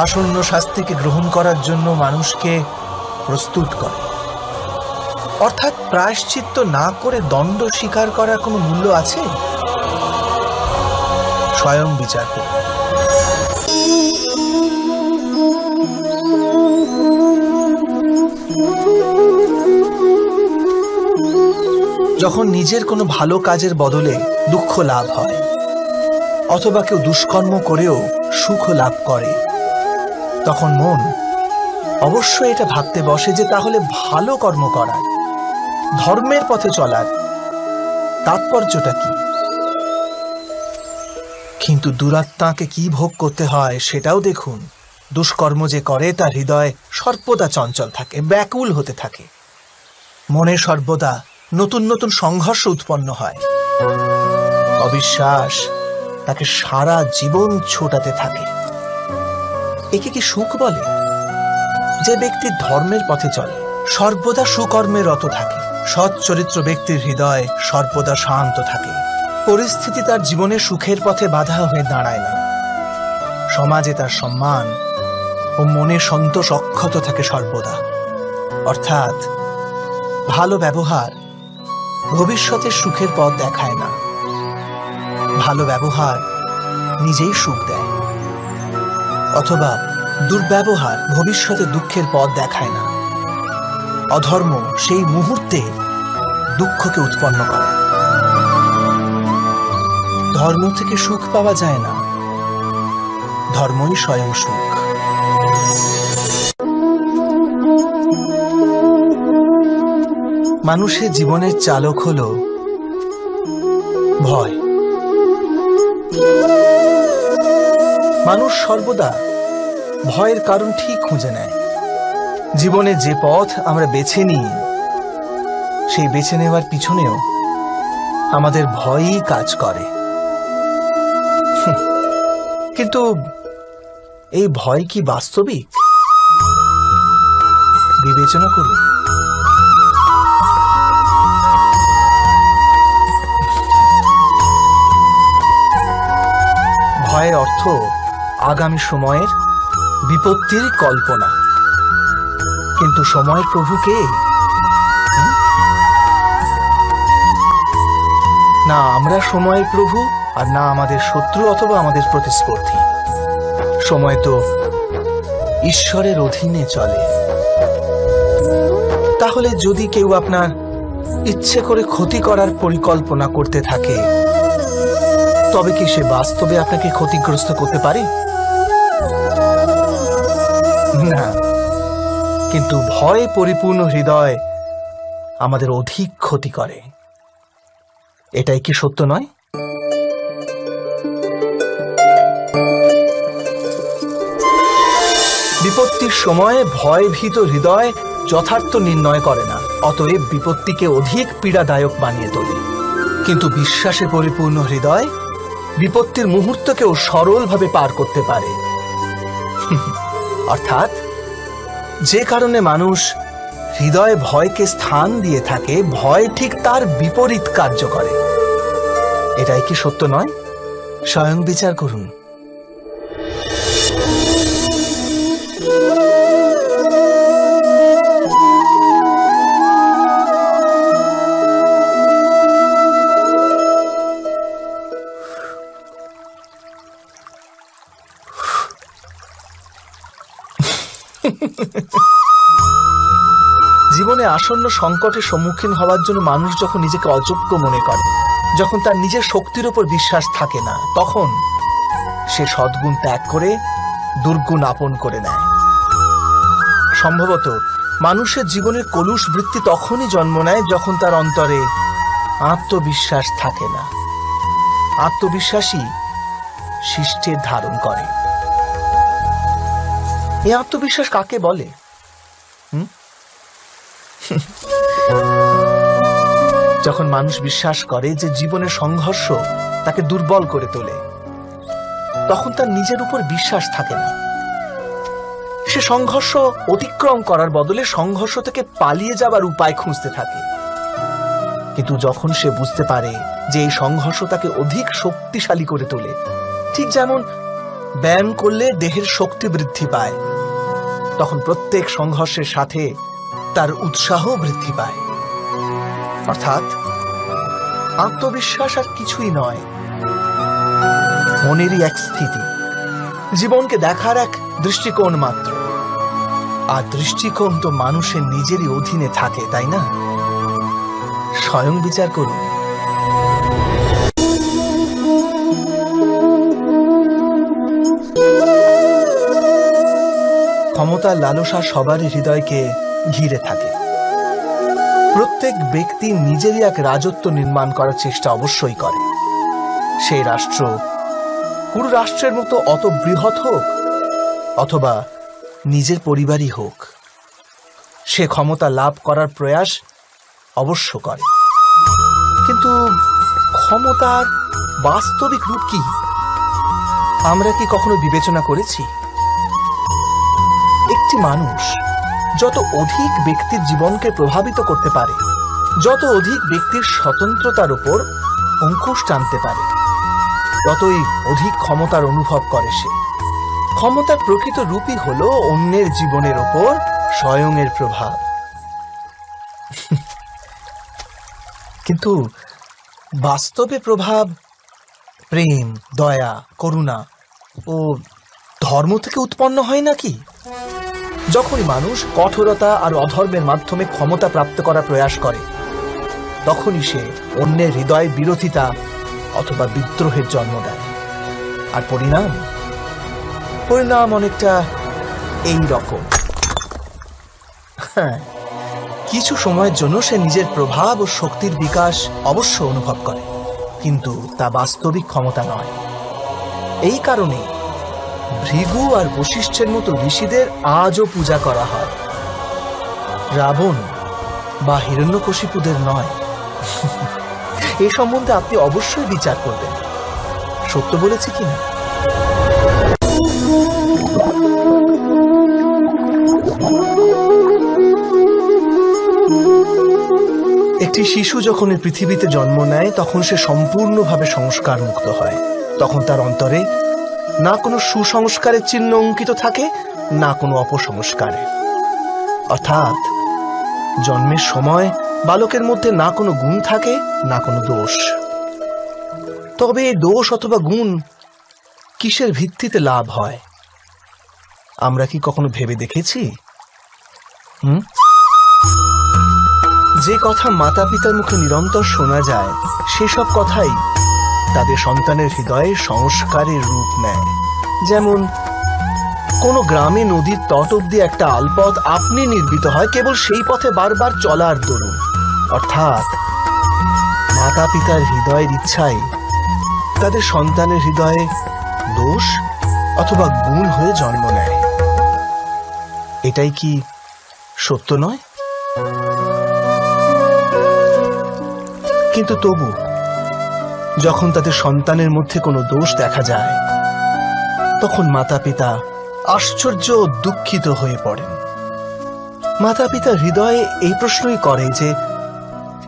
আসন্ন শাস্তিকে গ্রহণ করার জন্য মানুষকে প্রস্তুত করে। অর্থাৎ প্রায়শ্চিত্ত না করে দণ্ড স্বীকার করার কোনো মূল্য আছে? স্বয়ং বিচার করুন। যখন নিজের কোনো ভালো কাজের বদলে দুঃখ লাভ হয়, অথবা কেউ দুষ্কর্ম করেও সুখ লাভ করে, তখন মন অবশ্যই এটা ভাবতে বসে যে তাহলে ভালো কর্ম করার, ধর্মের পথে চলার তাৎপর্যটা কি? কিন্তু দুরাত্মাকে কি ভোগ করতে হয় সেটাও দেখুন। দুষ্কর্ম যে করে তার হৃদয় সর্বদা চঞ্চল থাকে, ব্যাকুল হতে থাকে। মনে সর্বদা নতুন নতুন সংঘর্ষ উৎপন্ন হয়। অবিশ্বাস তাকে সারা জীবন ছোটাতে থাকে। একে কি সুখ বলে? যে ব্যক্তি ধর্মের পথে চলে, সর্বদা সুকর্মে রত থাকে, সৎ চরিত্র ব্যক্তির হৃদয় সর্বদা শান্ত থাকে। পরিস্থিতি তার জীবনে সুখের পথে বাধা হয়ে দাঁড়ায় না। সমাজে তার সম্মান ও মনে সন্তোষ অক্ষত থাকে সর্বদা। অর্থাৎ ভালো ব্যবহার ভবিষ্যতের সুখের পথ দেখায় না, ভালো ব্যবহার নিজেই সুখ দেয়। অথবা দুর্ব্যবহার ভবিষ্যতে দুঃখের পথ দেখায় না। অধর্ম সেই মুহূর্তে দুঃখকে উৎপন্ন করে। ধর্ম থেকে সুখ পাওয়া যায় না, ধর্মই স্বয়ং সুখ। মানুষের জীবনের চালক হলো ভয়। মানুষ সর্বদা ভয়ের কারণ ঠিক খুঁজে নেয়। জীবনে যে পথ আমরা বেছে নিই, সেই বেছে নেওয়ার পিছনেও আমাদের ভয়ই কাজ করে। কিন্তু এই ভয় কি বাস্তবিক? বিবেচনা করুন। ভয়ের অর্থ আগামী সময়ের বিপত্তির কল্পনা। কিন্তু সময়ের প্রভু কে? না আমরা সময়ের প্রভু, আর না আমাদের শত্রু অথবা আমাদের প্রতিস্পর্ধী। সময় তো ঈশ্বরের অধীনে চলে। তাহলে যদি কেউ আপনার ইচ্ছে করে ক্ষতি করার পরিকল্পনা করতে থাকে, তবে কি সে বাস্তবে আপনাকে ক্ষতিগ্রস্ত করতে পারে? না। কিন্তু ভয়ে পরিপূর্ণ হৃদয় আমাদের অধিক ক্ষতি করে। এটাই কি সত্য নয়? বিপত্তির সময় ভয়ভীত হৃদয় যথার্থ নির্ণয় করে না, অতএব বিপত্তিকে অধিক পীড়াদায়ক বানিয়ে তোলে। কিন্তু বিশ্বাসে পরিপূর্ণ হৃদয় বিপত্তির মুহূর্তকেও সরলভাবে পার করতে পারে। অর্থাৎ যে কারণে মানুষ হৃদয়ে ভয়কে স্থান দিয়ে থাকে, ভয় ঠিক তার বিপরীত কার্য করে। এটাই কি সত্য নয়? স্বয়ং বিচার করুন। জীবনে আসন্ন সংকটের সম্মুখীন হওয়ার জন্য মানুষ যখন নিজেকে অযোগ্য মনে করে, যখন তার নিজের শক্তির উপর বিশ্বাস থাকে না, তখন সে সদ্গুণ ত্যাগ করে দুর্গুণ আপন করে নেয়। সম্ভবত মানুষের জীবনের কলুষ বৃত্তি তখনই জন্ম নেয় যখন তার অন্তরে আত্মবিশ্বাস থাকে না। আত্মবিশ্বাসী শিষ্টের ধারণ করে। এই আত্মবিশ্বাস কাকে বলে? যখন মানুষ বিশ্বাস করে যে জীবনের সংঘর্ষ তাকে দুর্বল করে তোলে, তখন তার নিজের উপর বিশ্বাস থাকে না। সে সংঘর্ষ অতিক্রম করার বদলে সংঘর্ষ থেকে পালিয়ে যাবার উপায় খুঁজতে থাকে। কিন্তু যখন সে বুঝতে পারে যে এই সংঘর্ষ তাকে অধিক শক্তিশালী করে তোলে, ঠিক যেমন ব্যায়াম করলে দেহের শক্তি বৃদ্ধি পায়, তখন প্রত্যেক সংঘর্ষের সাথে তার উৎসাহ বৃদ্ধি পায়। অর্থাৎ আত্মবিশ্বাস আর কিছুই নয়, মনেরই এক স্থিতি, জীবনকে দেখার এক দৃষ্টিকোণ মাত্র। আর দৃষ্টিকোণ তো মানুষের নিজেরই অধীনে থাকে, তাই না? স্বয়ং বিচার করুন। ক্ষমতার লালসা সবারই হৃদয়কে ঘিরে থাকে। প্রত্যেক ব্যক্তি নিজেরই এক রাজত্ব নির্মাণ করার চেষ্টা অবশ্যই করে। সেই রাষ্ট্র পুরো রাষ্ট্রের মতো অত বৃহৎ হোক অথবা নিজের পরিবারই হোক, সে ক্ষমতা লাভ করার প্রয়াস অবশ্য করে। কিন্তু ক্ষমতার বাস্তবিক রূপ কি আমরা কি কখনো বিবেচনা করেছি? একটি মানুষ যত অধিক ব্যক্তির জীবনকে প্রভাবিত করতে পারে, যত অধিক ব্যক্তির স্বতন্ত্রতার উপর অঙ্কুশ টানতে পারে, ততই অধিক ক্ষমতার অনুভব করে সে। ক্ষমতার প্রকৃত রূপই হলো অন্যের জীবনের ওপর স্বয়ংের প্রভাব। কিন্তু বাস্তবে প্রভাব প্রেম, দয়া, করুণা ও ধর্ম থেকে উৎপন্ন হয় নাকি? যখনই মানুষ কঠোরতা আর অধর্মের মাধ্যমে ক্ষমতা প্রাপ্ত করার প্রয়াস করে, তখনই সে অন্যের হৃদয়ে বিরোধিতা অথবা বিদ্রোহের জন্ম দেয়। আর পরিণাম অনেকটা এই রকম। হ্যাঁ, কিছু সময়ের জন্য সে নিজের প্রভাব ও শক্তির বিকাশ অবশ্য অনুভব করে, কিন্তু তা বাস্তবিক ক্ষমতা নয়। এই কারণে ভৃগু আর বশিষ্ঠের মতো ঋষিদের আজও পূজা করা হয়, রাবণ বা হিরণ্যকশিপুদের নয়। এ সম্বন্ধে আপনি অবশ্যই বিচার করবেন, সত্য বলেছি কিনা। একটি শিশু যখন এই পৃথিবীতে জন্ম নেয়, তখন সে সম্পূর্ণভাবে সংস্কার মুক্ত হয়। তখন তার অন্তরে না কোনো সুসংস্কারের চিহ্ন অঙ্কিত থাকে, না কোনো অপসংস্কারের। অর্থাৎ জন্মের সময় বালকের মধ্যে না কোনো গুণ থাকে, না কোনো দোষ। তবে এই দোষ অথবা গুণ কিসের ভিত্তিতে লাভ হয় আমরা কি কখনো ভেবে দেখেছি? যে কথা মাতা পিতার মুখে নিরন্তর শোনা যায়, সেসব কথাই তাদের সন্তানের হৃদয়ে সংস্কারের রূপ নেয়। যেমন কোনো গ্রামে নদীর তট অব্দি একটা আলপথ আপনি নির্মিত হয় কেবল সেই পথে বারবার চলার দরুন। অর্থাৎ মাতা পিতার হৃদয়ের ইচ্ছাই তাদের সন্তানের হৃদয়ে দোষ অথবা গুণ হয়ে জন্ম নেয়। এটাই কি সত্য নয়? কিন্তু তবু যখন তাদের সন্তানের মধ্যে কোনো দোষ দেখা যায়, তখন মাতা পিতা আশ্চর্য ও দুঃখিত হয়ে পড়েন। মাতা পিতা হৃদয়ে এই প্রশ্নই করে যে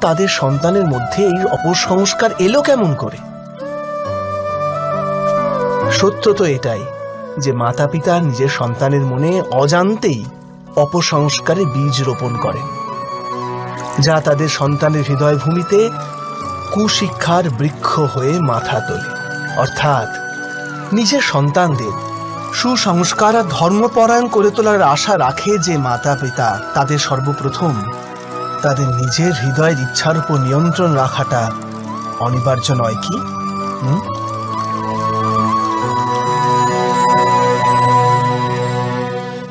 তাদের সন্তানের মধ্যে এই অপসংস্কার এলো কেমন করে। সত্য তো এটাই যে মাতা পিতা নিজের সন্তানের মনে অজান্তেই অপসংস্কারে বীজ রোপণ করেন, যা তাদের সন্তানের হৃদয় ভূমিতে কুশিক্ষার বৃক্ষ হয়ে মাথা তোলে। অর্থাৎ নিজের সন্তানদের সুসংস্কার আর ধর্মপরায়ণ করে তোলার আশা রাখে যে মাতা পিতা, তাদের সর্বপ্রথম তাদের নিজের হৃদয়ের ইচ্ছার উপর নিয়ন্ত্রণ রাখাটা অনিবার্য নয় কি?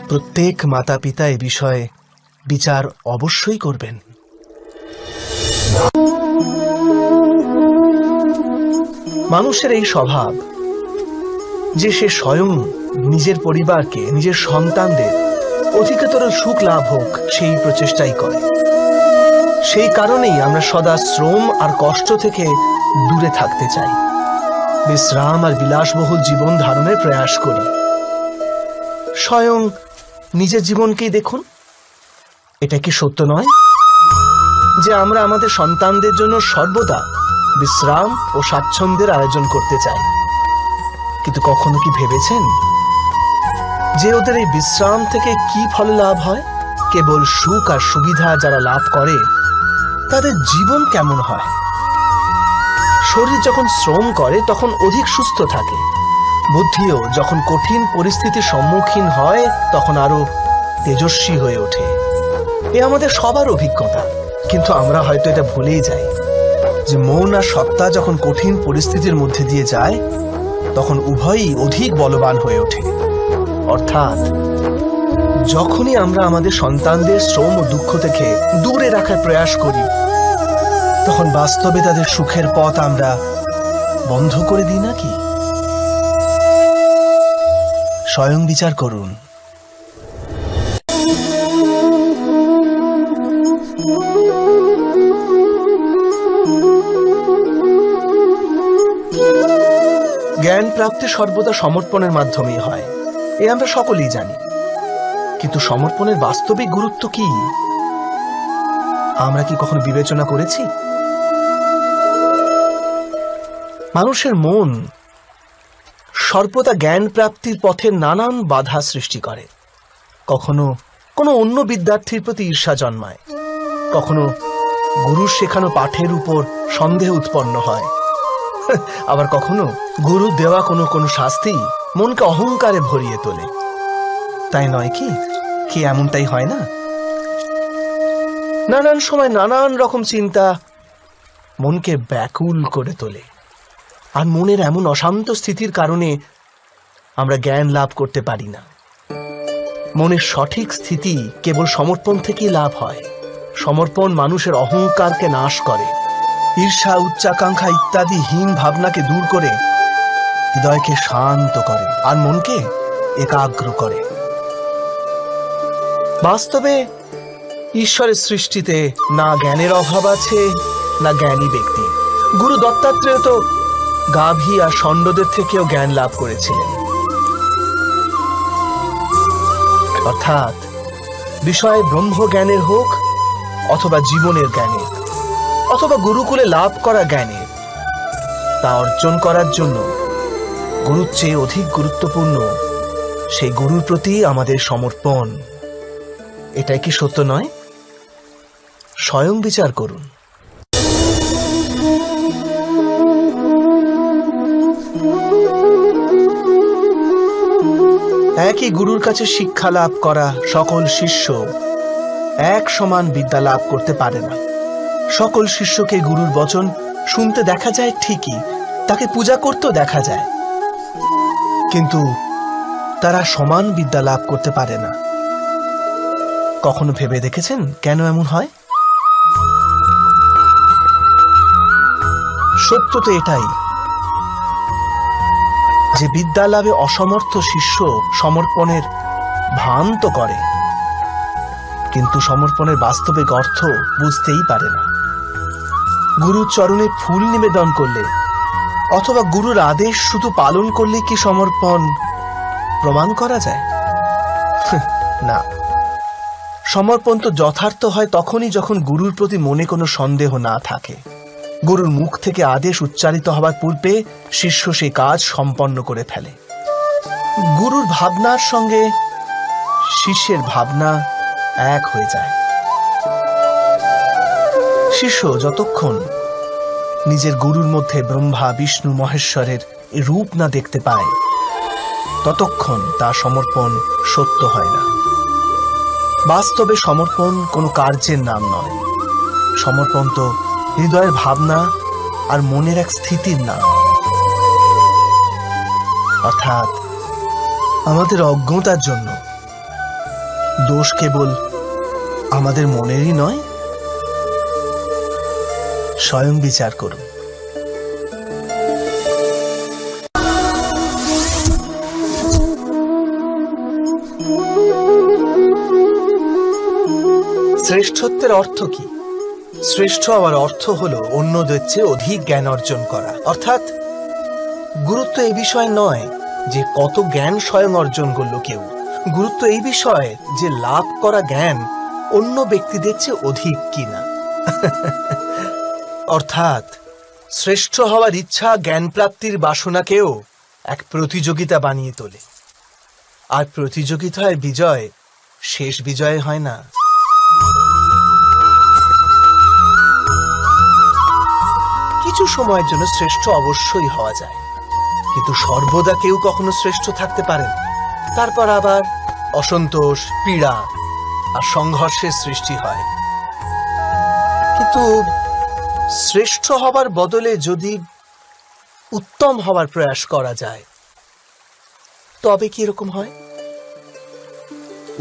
প্রত্যেক মাতা পিতা এ বিষয়ে বিচার অবশ্যই করবেন। মানুষের এই স্বভাব যে সে স্বয়ং নিজের পরিবারকে, নিজের সন্তানদের অধিকতর সুখ লাভ হোক সেই প্রচেষ্টাই করে। সেই কারণেই আমরা সদা শ্রম আর কষ্ট থেকে দূরে থাকতে চাই, বিশ্রাম আর বিলাসবহুল জীবন ধারণের প্রয়াস করি। স্বয়ং নিজের জীবনকেই দেখুন। এটা কি সত্য নয় যে আমরা আমাদের সন্তানদের জন্য সর্বদা বিশ্রাম ও স্বাচ্ছন্দ্যের আয়োজন করতে চাই? কিন্তু কখনো কি ভেবেছেন যে ওদের এই বিশ্রাম থেকে কি ফল লাভ হয়? কেবল সুখ আর সুবিধা যারা লাভ করে তাদের জীবন কেমন হয়? শরীর যখন শ্রম করে তখন অধিক সুস্থ থাকে, বুদ্ধিও যখন কঠিন পরিস্থিতির সম্মুখীন হয় তখন আরো তেজস্বী হয়ে ওঠে। এ আমাদের সবার অভিজ্ঞতা, কিন্তু আমরা হয়তো এটা ভুলেই যাই যে মন আর সত্তা যখন কঠিন পরিস্থিতির মধ্যে দিয়ে যায় তখন উভয়ই অধিক বলবান হয়ে ওঠে। অর্থাৎ যখনই আমরা আমাদের সন্তানদের শ্রম ও দুঃখ থেকে দূরে রাখার প্রয়াস করি তখন বাস্তবে তাদের সুখের পথ আমরা বন্ধ করে দিই নাকি? স্বয়ং বিচার করুন। জ্ঞান প্রাপ্তি সর্বদা সমর্পণের মাধ্যমেই হয়, এ আমরা সকলেই জানি। কিন্তু সমর্পণের বাস্তবিক গুরুত্ব কি আমরা কি কখনো বিবেচনা করেছি? মানুষের মন সর্বদা জ্ঞান প্রাপ্তির পথে নানান বাধা সৃষ্টি করে। কখনো কোনো অন্য বিদ্যার্থীর প্রতি ঈর্ষা জন্মায়, কখনো গুরুর শেখানো পাঠের উপর সন্দেহ উৎপন্ন হয়, আবার কখনো গুরু দেওয়া কোনো শাস্তি মনকে অহংকারে ভরিয়ে তোলে। তাই নয় কি? কি এমনটাই হয় না? নানান সময় নানান রকম চিন্তা মনকে ব্যাকুল করে তোলে, আর মনের এমন অশান্ত স্থিতির কারণে আমরা জ্ঞান লাভ করতে পারি না। মনের সঠিক স্থিতি কেবল সমর্পণ থেকেই লাভ হয়। সমর্পণ মানুষের অহংকারকে নাশ করে, ঈর্ষা, উচ্চাকাঙ্ক্ষা ইত্যাদি হীন ভাবনাকে দূর করে হৃদয়কে শান্ত করে আর মনকে একাগ্র করে। বাস্তবে ঈশ্বরের সৃষ্টিতে না জ্ঞানের অভাব আছে না জ্ঞানী ব্যক্তি। গুরু দত্তাত্রেয় তো গাভী আর ষণ্ডদের থেকেও জ্ঞান লাভ করেছিলেন। অর্থাৎ বিষয় ব্রহ্ম জ্ঞানের হোক অথবা জীবনের জ্ঞানের অথবা গুরুকুলে লাভ করা জ্ঞানের, তা অর্জন করার জন্য গুরুর চেয়ে অধিক গুরুত্বপূর্ণ সেই গুরুর প্রতি আমাদের সমর্পণ। এটাই কি সত্য নয়? স্বয়ং বিচার করুন। একই গুরুর কাছে শিক্ষা লাভ করা সকল শিষ্য এক সমান বিদ্যা লাভ করতে পারে না। সকল শিষ্যকে গুরুর বচন শুনতে দেখা যায় ঠিকই, তাকে পূজা করতেও দেখা যায়, কিন্তু তারা সমান বিদ্যা লাভ করতে পারে না। কখনো ভেবে দেখেছেন কেন এমন হয়? সত্য তো এটাই যে বিদ্যা লাভে অসমর্থ শিষ্য সমর্পণের ভান তো করে, কিন্তু সমর্পণের বাস্তবিক অর্থ বুঝতেই পারে না। গুরুর চরণে ফুল নিবেদন করলে অথবা গুরুর আদেশ শুধু পালন করলে কি সমর্পণ প্রমাণ করা যায়? না, সমর্পণ তো যথার্থ হয় তখনই যখন গুরুর প্রতি মনে কোনো সন্দেহ না থাকে। গুরুর মুখ থেকে আদেশ উচ্চারিত হবার পূর্বে শিষ্য সেই কাজ সম্পন্ন করে ফেলে। গুরুর ভাবনার সঙ্গে শিষ্যের ভাবনা এক হয়ে যায়। শিষ্য যতক্ষণ নিজের গুরুর মধ্যে ব্রহ্মা, বিষ্ণু, মহেশ্বরের এই রূপ না দেখতে পায় ততক্ষণ তার সমর্পণ সত্য হয় না। বাস্তবে সমর্পণ কোনো কার্যের নাম নয়, সমর্পণ তো হৃদয়ের ভাবনা আর মনের এক স্থিতির নাম। অর্থাৎ আমাদের অজ্ঞতার জন্য দোষ কেবল আমাদের মনেরই নয়। স্বয়ং বিচার করুন। শ্রেষ্ঠত্বের অর্থ কি? শ্রেষ্ঠ হওয়ার অর্থ হলো অন্যদের চেয়ে অধিক জ্ঞান অর্জন করা। অর্থাৎ গুরুত্ব এই বিষয় নয় যে কত জ্ঞান স্বয়ং অর্জন করলো কেউ, গুরুত্ব এই বিষয়ে যে লাভ করা জ্ঞান অন্য ব্যক্তিদের চেয়ে অধিক কিনা। অর্থাৎ শ্রেষ্ঠ হওয়ার ইচ্ছা জ্ঞান প্রাপ্তির বাসনাকেও এক প্রতিযোগিতা বানিয়ে তোলে। আর প্রতিযোগিতায় বিজয় শেষ বিজয় হয় না। কিছু সময়ের জন্য শ্রেষ্ঠ অবশ্যই হওয়া যায়, কিন্তু সর্বদা কেউ কখনো শ্রেষ্ঠ থাকতে পারে না। তারপর আবার অসন্তোষ, পীড়া আর সংঘর্ষের সৃষ্টি হয়। কিন্তু শ্রেষ্ঠ হবার বদলে যদি উত্তম হবার প্রয়াস করা যায় তবে কি এরকম হয়?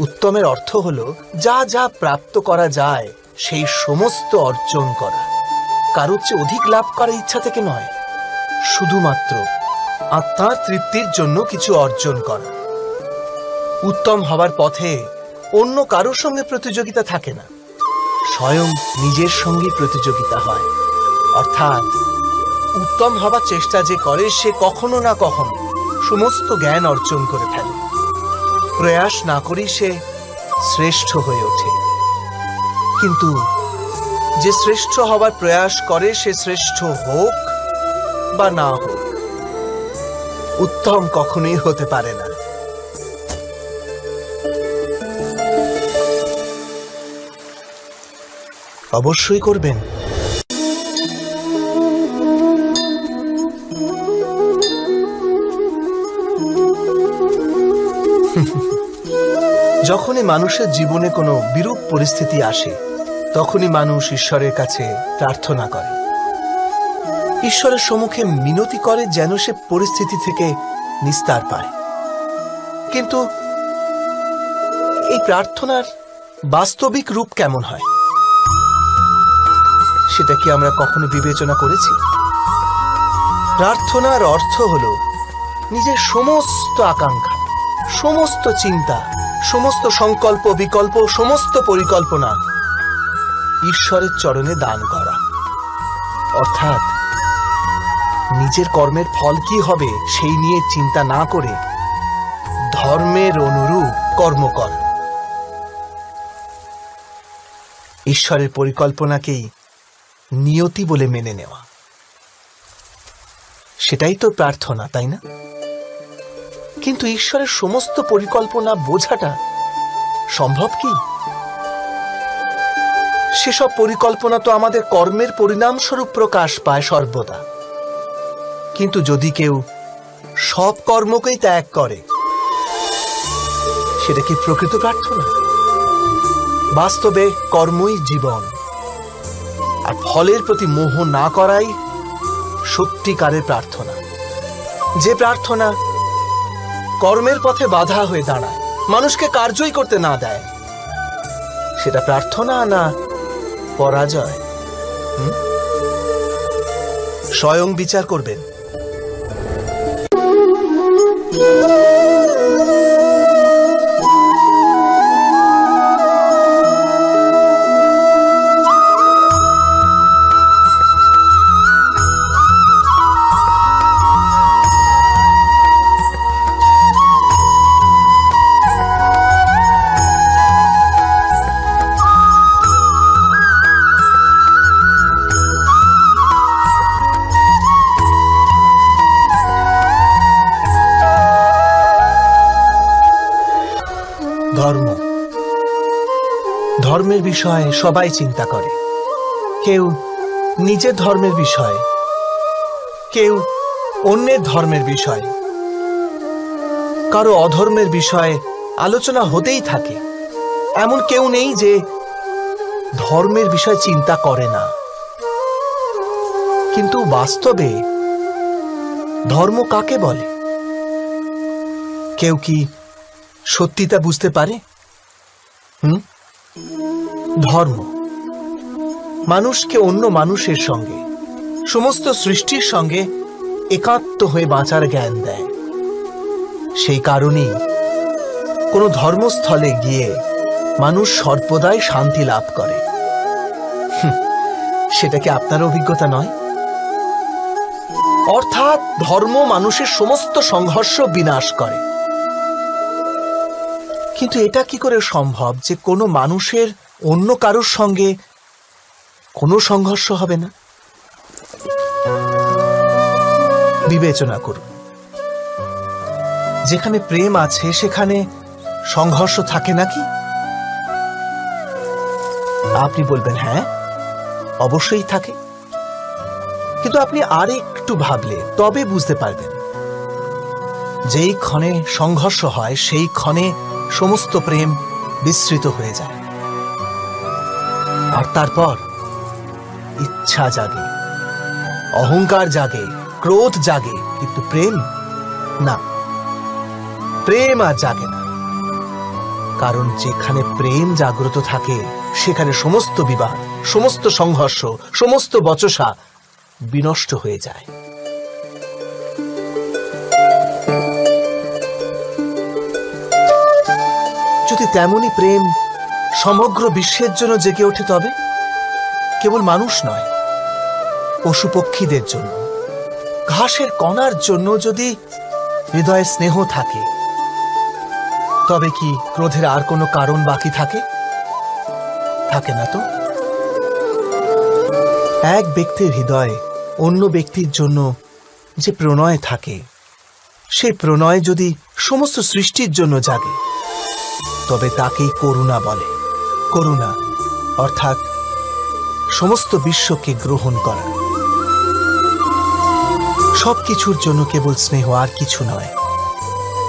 উত্তমের অর্থ হলো যা যা প্রাপ্ত করা যায় সেই সমস্ত অর্জন করা, কারোর চেয়ে অধিক লাভ করার ইচ্ছা থেকে নয়, শুধুমাত্র আত্মার তৃপ্তির জন্য কিছু অর্জন করা। উত্তম হবার পথে অন্য কারোর সঙ্গে প্রতিযোগিতা থাকে না, স্বয়ং নিজের সঙ্গে প্রতিযোগিতা হয়। অর্থাৎ উত্তম হবার চেষ্টা যে করে সে কখনো না কখনো সমস্ত জ্ঞান অর্জন করে ফেলে। প্রয়াস না করেই সে শ্রেষ্ঠ হয়ে ওঠে। কিন্তু যে শ্রেষ্ঠ হবার প্রয়াস করে সে শ্রেষ্ঠ হোক বা না হোক, উত্তম কখনোই হতে পারে না। অবশ্যই করবেন। যখনই মানুষের জীবনে কোনো বিরূপ পরিস্থিতি আসে তখনই মানুষ ঈশ্বরের কাছে প্রার্থনা করে, ঈশ্বরের সম্মুখে মিনতি করে যেন সে পরিস্থিতি থেকে নিস্তার পায়। কিন্তু এই প্রার্থনার বাস্তবিক রূপ কেমন হয় সেটা কি আমরা কখনো বিবেচনা করেছি? প্রার্থনার অর্থ হল নিজের সমস্ত আকাঙ্ক্ষা, সমস্ত চিন্তা, সমস্ত সংকল্প বিকল্প, সমস্ত পরিকল্পনা ঈশ্বরের চরণে দান করা। অর্থাৎ নিজের কর্মের ফল কি হবে সেই নিয়ে চিন্তা না করে ধর্মের অনুরূপ কর্ম কর। ঈশ্বরের পরিকল্পনাকেই নিয়তি বলে মেনে নেওয়া, সেটাই তো প্রার্থনা, তাই না? কিন্তু ঈশ্বরের সমস্ত পরিকল্পনা বোঝাটা সম্ভব কি? সেসব পরিকল্পনা তো আমাদের কর্মের পরিণামস্বরূপ প্রকাশ পায় সর্বদা। কিন্তু যদি কেউ সব কর্মকেই ত্যাগ করে সেটা কি প্রকৃত প্রার্থনা? বাস্তবে কর্মই জীবন, আর ফলের প্রতি মোহ না করাই সত্যিকারের প্রার্থনা। যে প্রার্থনা কর্মের পথে বাধা হয়ে দাঁড়ায়, মানুষকে কার্যই করতে না দেয়, সেটা প্রার্থনা না পরাজয়? স্বয়ং বিচার করবেন। ধর্ম, ধর্মের বিষয়ে সবাই চিন্তা করে। কেউ নিজের ধর্মের বিষয়ে, কেউ অন্যের ধর্মের বিষয়ে, কারো অধর্মের বিষয়ে আলোচনা হতেই থাকে। এমন কেউ নেই যে ধর্মের বিষয়ে চিন্তা করে না। কিন্তু বাস্তবে ধর্ম কাকে বলে? কেউ কি সত্যি তা বুঝতে পারে? ধর্ম মানুষকে অন্য মানুষের সঙ্গে, সমস্ত সৃষ্টির সঙ্গে একাত্ম হয়ে বাঁচার জ্ঞান দেয়। সেই কারণেই কোনো ধর্মস্থলে গিয়ে মানুষ সর্বদাই শান্তি লাভ করে। সেটা কি আপনার অভিজ্ঞতা নয়? অর্থাৎ ধর্ম মানুষের সমস্ত সংঘর্ষ বিনাশ করে। কিন্তু এটা কি করে সম্ভব যে কোনো মানুষের অন্য কারোর সঙ্গে কোনো সংঘর্ষ হবে না? বিবেচনা করুন, যেখানে প্রেম আছে সেখানে সংঘর্ষ থাকে নাকি? আপনি বলবেন হ্যাঁ, অবশ্যই থাকে। কিন্তু আপনি আর একটু ভাবলে তবে বুঝতে পারবেন, যেই ক্ষণে সংঘর্ষ হয় সেই ক্ষণে সমস্ত প্রেম বিস্মৃত হয়ে যায়। আর তারপর ইচ্ছা জাগে, অহংকার জাগে, ক্রোধ জাগে, কিন্তু প্রেম না, প্রেম আর জাগে না। কারণ যেখানে প্রেম জাগ্রত থাকে সেখানে সমস্ত বিবাদ, সমস্ত সংঘর্ষ, সমস্ত বচসা বিনষ্ট হয়ে যায়। যদি তেমনি প্রেম সমগ্র বিশ্বের জন্য জেগে ওঠে, তবে কেবল মানুষ নয়, পশু পক্ষীদের জন্য, ঘাসের কণার জন্য যদি হৃদয়ে স্নেহ থাকে, তবে কি ক্রোধের আর কোনো কারণ বাকি থাকে? থাকে না তো। এক ব্যক্তির হৃদয়ে অন্য ব্যক্তির জন্য যে প্রণয় থাকে, সেই প্রণয় যদি সমস্ত সৃষ্টির জন্য জাগে, তবে তাকেই করুণা বলে। করুণা অর্থাৎ সমস্ত বিশ্বকে গ্রহণ করা, সবকিছুর জন্য কেবল স্নেহ, আর কিছু নয়।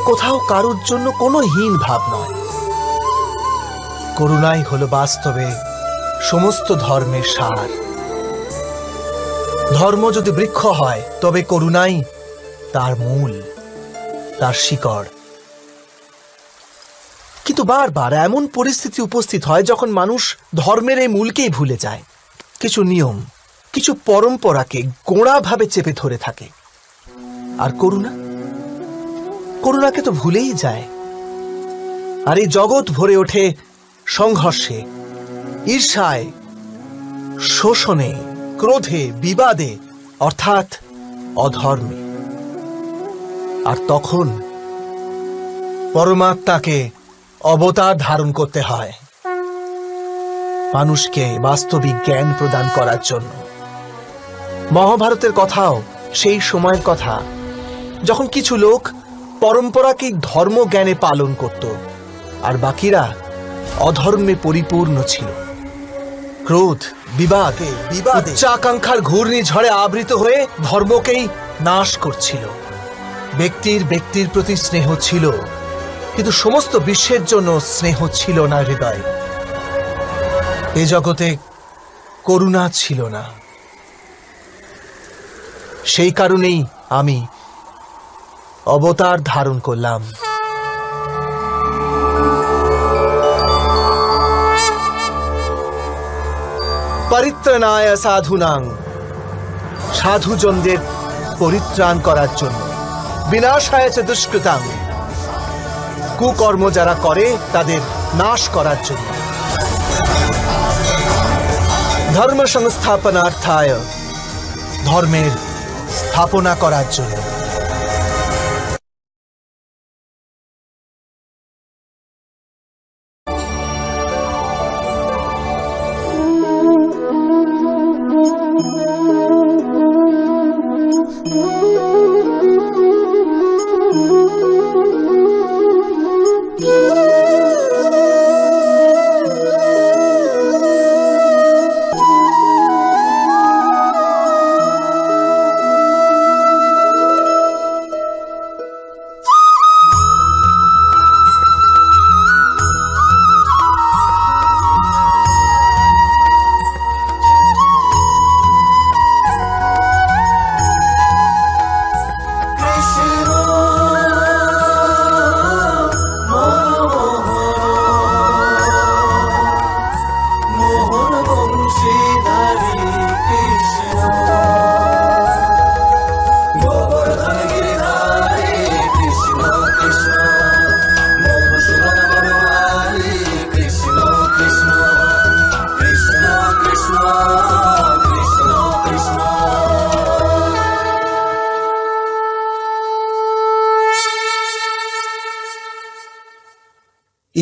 কোথাও কারোর জন্য কোনো হীন ভাব নয়। করুণাই হলো বাস্তবে সমস্ত ধর্মের সার। ধর্ম যদি বৃক্ষ হয়, তবে করুণাই তার মূল, তার শিকড়। কিন্তু বারবার এমন পরিস্থিতি উপস্থিত হয় যখন মানুষ ধর্মের এই মূলকেই ভুলে যায়, কিছু নিয়ম, কিছু পরম্পরাকে গোঁড়াভাবে চেপে ধরে থাকে। আর করুণাকে তো ভুলেই যায়। আর এই জগৎ ভরে ওঠে সংঘর্ষে, ঈর্ষায়, শোষণে, ক্রোধে, বিবাদে, অর্থাৎ অধর্মে। আর তখন পরমাত্মাকে অবতার ধারণ করতে হয় মানুষকে বাস্তবিক জ্ঞান প্রদান করার জন্য। মহাভারতের কথাও সেই সময়ের কথা, যখন কিছু লোক পরম্পরাকে ধর্ম জ্ঞানে পালন করত, আর বাকিরা অধর্মে পরিপূর্ণ ছিল। ক্রোধ, বিবাদে, উচ্চাকাঙ্ক্ষার ঘূর্ণিঝড়ে আবৃত হয়ে ধর্মকেই নাশ করছিল। ব্যক্তির প্রতি স্নেহ ছিল, কিন্তু সমস্ত বিশ্বের জন্য স্নেহ ছিল না হৃদয়ে। এ জগতে করুণা ছিল না। সেই কারণেই আমি অবতার ধারণ করলাম। পরিত্রাণায় সাধুনাং, সাধুজনদের পরিত্রাণ করার জন্য, বিনাশায় চ দুষ্কৃতাং, কুকর্ম যারা করে তাদের নাশ করার জন্য, ধর্ম সংস্থাপনার্থায়, ধর্মের স্থাপনা করার জন্য।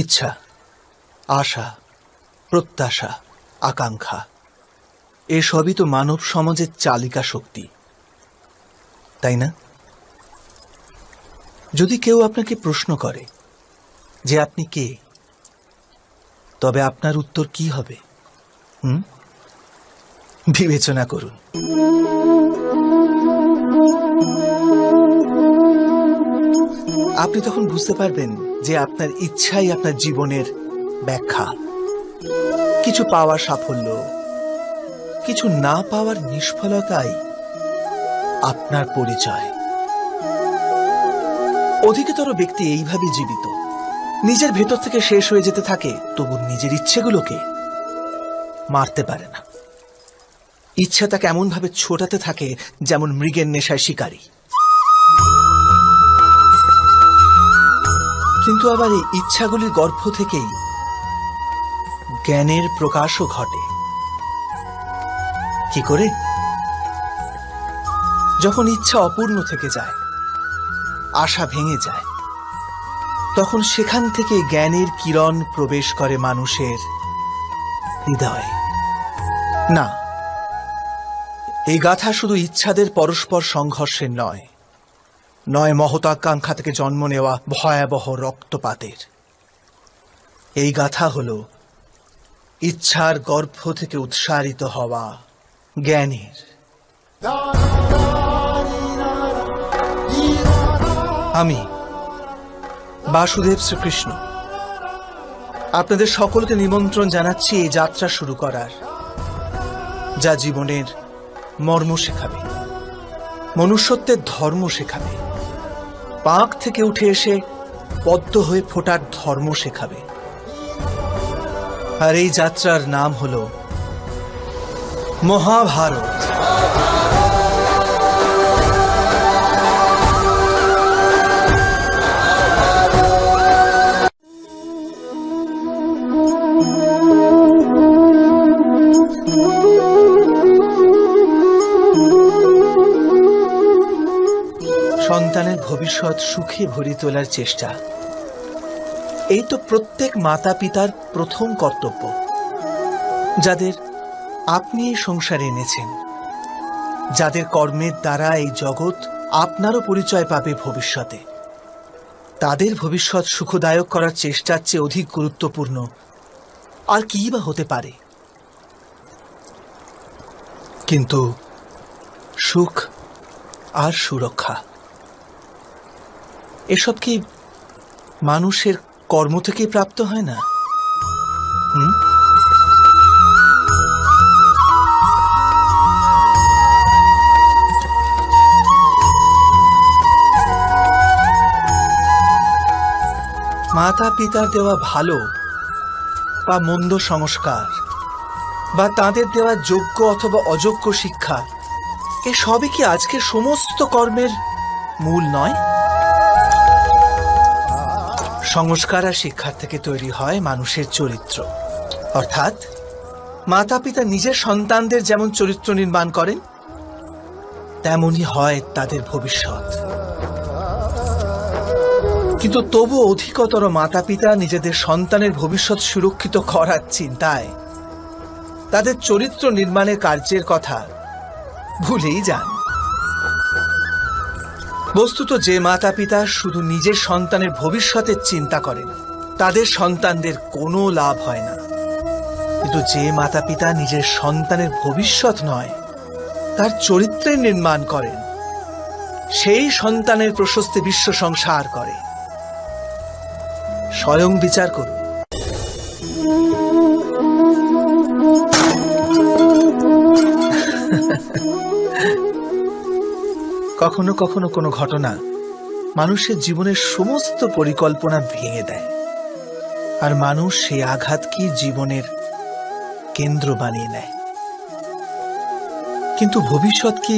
ইচ্ছা, আশা, প্রত্যাশা, আকাঙ্ক্ষা এসবই তো মানব সমাজের চালিকা শক্তি, তাই না? যদি কেউ আপনাকে প্রশ্ন করে যে আপনি কে, তবে আপনার উত্তর কি হবে? বিবেচনা করুন। আপনি তখন বুঝতে পারবেন যে আপনার ইচ্ছাই আপনার জীবনের ব্যাখ্যা। কিছু পাওয়ার সাফল্য, কিছু না পাওয়ার নিষ্ফলতাই আপনার পরিচয়। অধিকতর ব্যক্তি এইভাবে জীবিত, নিজের ভেতর থেকে শেষ হয়ে যেতে থাকে, তবু নিজের ইচ্ছেগুলোকে মারতে পারে না। ইচ্ছা তাকে এমন ভাবে ছোটাতে থাকে যেমন মৃগের নেশায় শিকারী। কিন্তু আবার এই ইচ্ছাগুলির গর্ভ থেকেই জ্ঞানের প্রকাশও ঘটে। কি করে? যখন ইচ্ছা অপূর্ণ থেকে যায়, আশা ভেঙে যায়, তখন সেখান থেকে জ্ঞানের কিরণ প্রবেশ করে মানুষের হৃদয়ে। না, এই গাথা শুধু ইচ্ছাদের পরস্পর সংঘর্ষের নয়, নয় মহতাকাঙ্ক্ষা থেকে জন্ম নেওয়া ভয়াবহ রক্তপাতের। এই গাথা হল ইচ্ছার গর্ভ থেকে উৎসারিত হওয়া জ্ঞানের। আমি বাসুদেব শ্রীকৃষ্ণ আপনাদের সকলকে নিমন্ত্রণ জানাচ্ছি এই যাত্রা শুরু করার, যা জীবনের মর্ম শেখাবে, মনুষ্যত্বের ধর্ম শেখাবে, পাঁক থেকে উঠে এসে পদ্ম হয়ে ফোটার ধর্ম শেখাবে। আর এই যাত্রার নাম হল মহাভারত। সন্তানের ভবিষ্যৎ সুখে ভরি তোলার চেষ্টা, এই তো প্রত্যেক মাতা পিতার প্রথম কর্তব্য, যাদের আপনি এই সংসারে এনেছেন, যাদের কর্মের দ্বারা এই জগৎ আপনারও পরিচয় পাবে ভবিষ্যতে। তাদের ভবিষ্যৎ সুখদায়ক করার চেষ্টার চেয়ে অধিক গুরুত্বপূর্ণ আর কি বা হতে পারে? কিন্তু সুখ আর সুরক্ষা এসব কি মানুষের কর্ম থেকেই প্রাপ্ত হয় না? মাতা পিতার দেওয়া ভালো বা মন্দ সংস্কার, বা তাদের দেওয়া যোগ্য অথবা অযোগ্য শিক্ষা, এ সবই কি আজকের সমস্ত কর্মের মূল নয়? সংস্কার আর শিক্ষার থেকে তৈরি হয় মানুষের চরিত্র। অর্থাৎ মাতা পিতা নিজের সন্তানদের যেমন চরিত্র নির্মাণ করেন, তেমনই হয় তাদের ভবিষ্যৎ। কিন্তু তবু অধিকতর মাতা পিতা নিজেদের সন্তানের ভবিষ্যৎ সুরক্ষিত করার চিন্তায় তাদের চরিত্র নির্মাণের কার্যের কথা ভুলেই যান। বস্তুত যে মাতা পিতা শুধু নিজের সন্তানের ভবিষ্যতের চিন্তা করেন, তাদের সন্তানদের কোনো লাভ হয় না। কিন্তু যে মাতা পিতা নিজের সন্তানের ভবিষ্যৎ নয়, তার চরিত্রের নির্মাণ করেন, সেই সন্তানের প্রশস্তি বিশ্ব সংসার করে। স্বয়ং বিচার করুন। কখনো কখনো কোনো ঘটনা মানুষের জীবনের সমস্ত পরিকল্পনা ভেঙে দেয়, আর মানুষ সেই আঘাতকে জীবনের কেন্দ্র বানিয়ে নেয়। কিন্তু ভবিষ্যৎ কি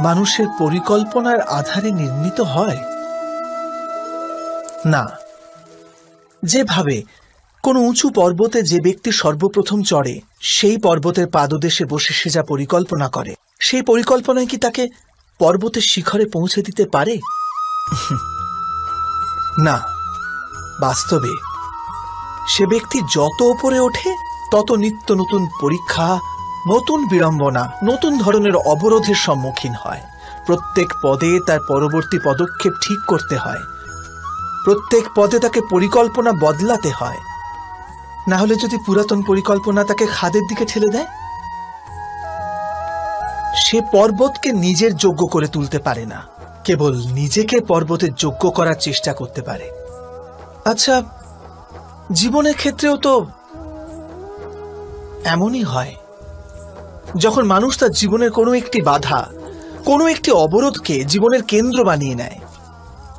মানুষের পরিকল্পনার আধারে নির্মিত হয়? না। যেভাবে কোনো উঁচু পর্বতে যে ব্যক্তি সর্বপ্রথম চড়ে, সেই পর্বতের পাদদেশে বসে সে যা পরিকল্পনা করে, সেই পরিকল্পনায় কি তাকে পর্বতের শিখরে পৌঁছে দিতে পারে? না। বাস্তবে সে ব্যক্তি যত ওপরে ওঠে তত নিত্য নতুন পরীক্ষা, নতুন বিড়ম্বনা, নতুন ধরনের অবরোধের সম্মুখীন হয়। প্রত্যেক পদে তার পরবর্তী পদক্ষেপ ঠিক করতে হয়, প্রত্যেক পদে তাকে পরিকল্পনা বদলাতে হয়। না হলে যদি পুরাতন পরিকল্পনা তাকে খাদের দিকে ঠেলে দেয়, সে পর্বতকে নিজের যোগ্য করে তুলতে পারে না, কেবল নিজেকে পর্বতের যোগ্য করার চেষ্টা করতে পারে। আচ্ছা, জীবনের ক্ষেত্রেও তো এমনই হয়। যখন মানুষ তার জীবনের কোনো একটি বাধা, কোনো একটি অবরোধকে জীবনের কেন্দ্র বানিয়ে নেয়,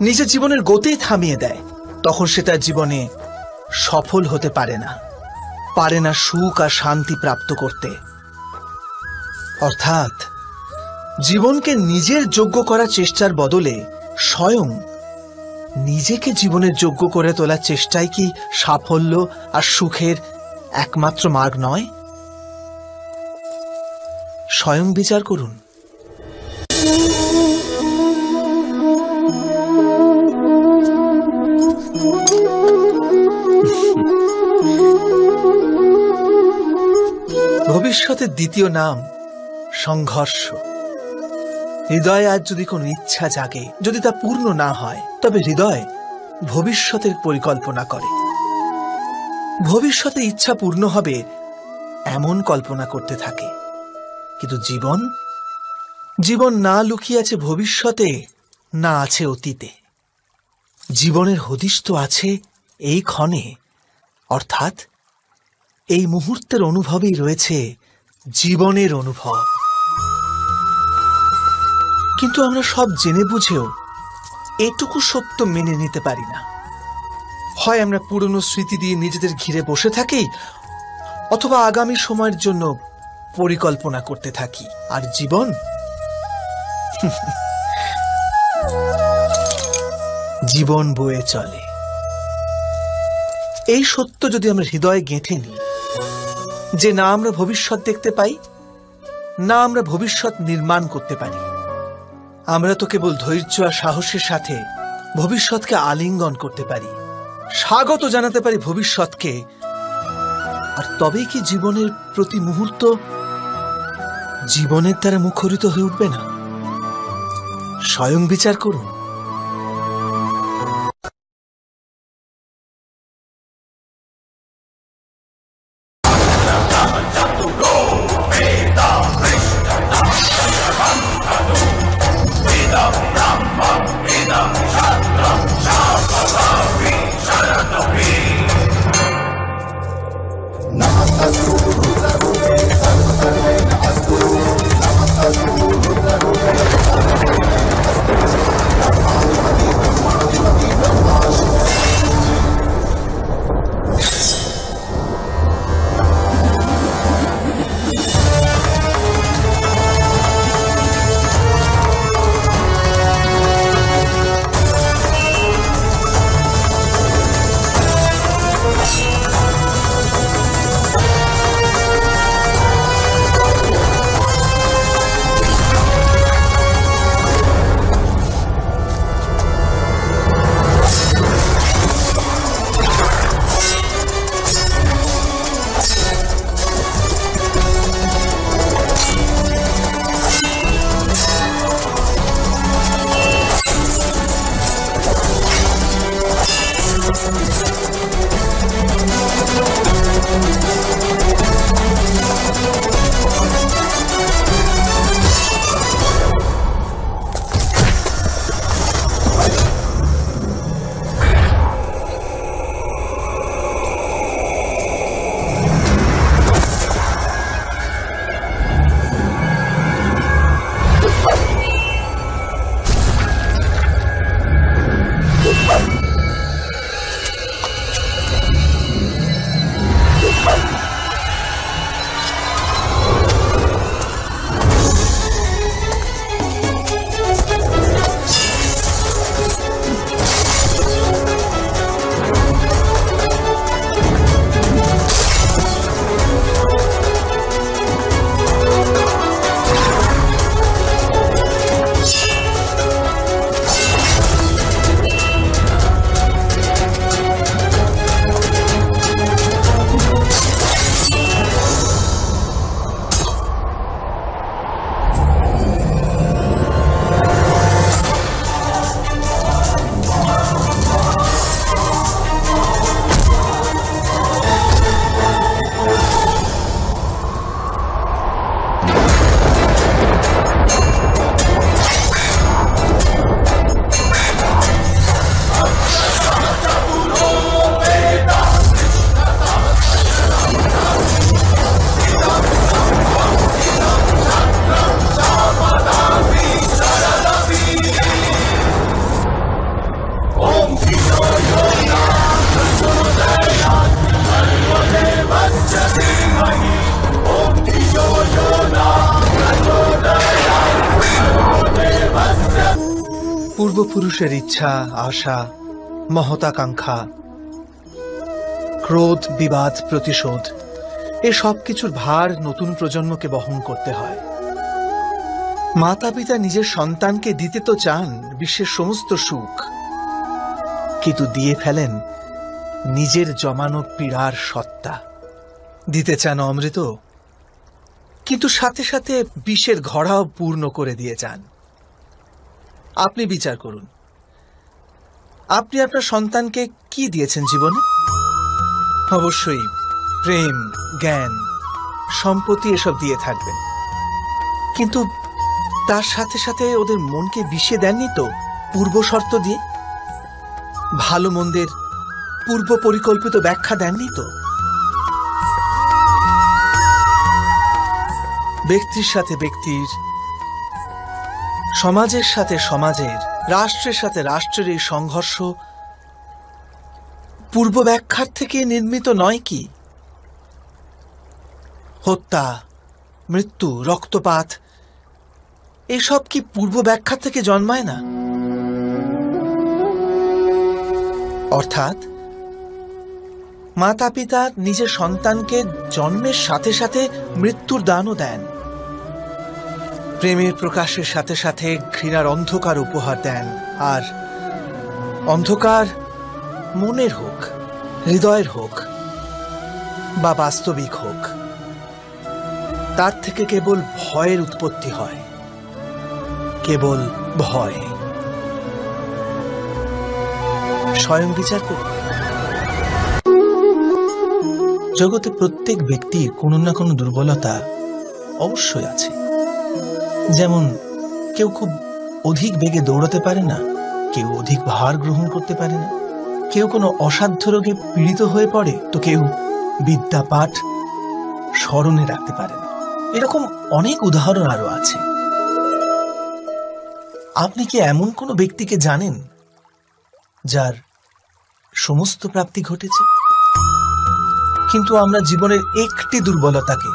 নিজের জীবনের গতি থামিয়ে দেয়, তখন সে তার জীবনে সফল হতে পারে না সুখ আর শান্তি প্রাপ্ত করতে। অর্থাৎ জীবনকে নিজের যোগ্য করার চেষ্টার বদলে স্বয়ং নিজেকে জীবনের যোগ্য করে তোলার চেষ্টাই কি সাফল্য আর সুখের একমাত্র মার্গ নয়? স্বয়ং বিচার করুন। ভবিষ্যতের দ্বিতীয় নাম সংঘর্ষ। হৃদয়ে আজ যদি কোনো ইচ্ছা জাগে, যদি তা পূর্ণ না হয়, তবে হৃদয় ভবিষ্যতের পরিকল্পনা করে। ভবিষ্যতে ইচ্ছা পূর্ণ হবে এমন কল্পনা করতে থাকে। কিন্তু জীবন না লুকিয়ে আছে ভবিষ্যতে, না আছে অতীতে। জীবনের হদিশ তো আছে এই ক্ষণে, অর্থাৎ এই মুহূর্তের অনুভবই রয়েছে জীবনের অনুভব। কিন্তু আমরা সব জেনে বুঝেও এটুকু সত্য মেনে নিতে পারি না। হয় আমরা পুরনো স্মৃতি দিয়ে নিজেদের ঘিরে বসে থাকি, অথবা আগামী সময়ের জন্য পরিকল্পনা করতে থাকি। আর জীবন বয়ে চলে। এই সত্য যদি আমরা হৃদয়ে গেঁথে নিই যে না আমরা ভবিষ্যৎ দেখতে পাই, না আমরা ভবিষ্যৎ নির্মাণ করতে পারি, আমরা তো কেবল ধৈর্য আর সাহসের সাথে ভবিষ্যৎকে আলিঙ্গন করতে পারি, স্বাগত জানাতে পারি ভবিষ্যৎকে। আর তবেই কি জীবনের প্রতি মুহূর্ত জীবনের দ্বারা মুখরিত হয়ে উঠবে না? স্বয়ং বিচার করুন। পূর্বপুরুষের ইচ্ছা, আশা, মহতাকাঙ্ক্ষা, ক্রোধ, বিবাদ, প্রতিশোধ, এ সব কিছুর ভার নতুন প্রজন্মকে বহন করতে হয়। মাতা পিতা নিজের সন্তানকে দিতে তো চান বিশ্বের সমস্ত সুখ, কিন্তু দিয়ে ফেলেন নিজের জমানো পীড়ার সত্তা। দিতে চান অমৃত, কিন্তু সাথে সাথে বিষের ঘড়াও পূর্ণ করে দিয়ে যান। আপনি বিচার করুন, আপনি আপনার সন্তানকে কি দিয়েছেন জীবনে? অবশ্যই প্রেম, জ্ঞান, সম্পত্তি এসব দিয়ে থাকবেন, কিন্তু তার সাথে সাথে ওদের মনকে বিষে দেননি তো পূর্ব শর্ত দিয়ে? ভালো মন্দের পূর্ব পরিকল্পিত ব্যাখ্যা দেননি তো? ব্যক্তির সাথে ব্যক্তির, সমাজের সাথে সমাজের, রাষ্ট্রের সাথে রাষ্ট্রের এই সংঘর্ষ পূর্ব ব্যাখ্যার থেকে নির্মিত নয় কি? হত্যা, মৃত্যু, রক্তপাত এসব কি পূর্ব ব্যাখ্যা থেকে জন্মায় না? অর্থাৎ মাতা পিতা নিজের সন্তানকে জন্মের সাথে সাথে মৃত্যুর দানও দেন, প্রেমের প্রকাশের সাথে সাথে ঘৃণার অন্ধকার উপহার দেন। আর অন্ধকার মনের হোক, হৃদয়ের হোক বা বাস্তবিক হোক, তার থেকে কেবল ভয়ের উৎপত্তি হয়, কেবল ভয়। স্বয়ং বিচার করুন। জগতে প্রত্যেক ব্যক্তির কোনো না কোনো দুর্বলতা অবশ্যই আছে। যেমন কেউ খুব অধিক বেগে দৌড়াতে পারে না, কেউ অধিক ভার গ্রহণ করতে পারে না, কেউ কোনো অসাধ্য রোগে পীড়িত হয়ে পড়ে, তো কেউ বিদ্যা পাঠ স্মরণে রাখতে পারে না। এরকম অনেক উদাহরণ আরো আছে। আপনি কি এমন কোনো ব্যক্তিকে জানেন যার সমস্ত প্রাপ্তি ঘটেছে? কিন্তু আমরা জীবনের একটি দুর্বলতাকে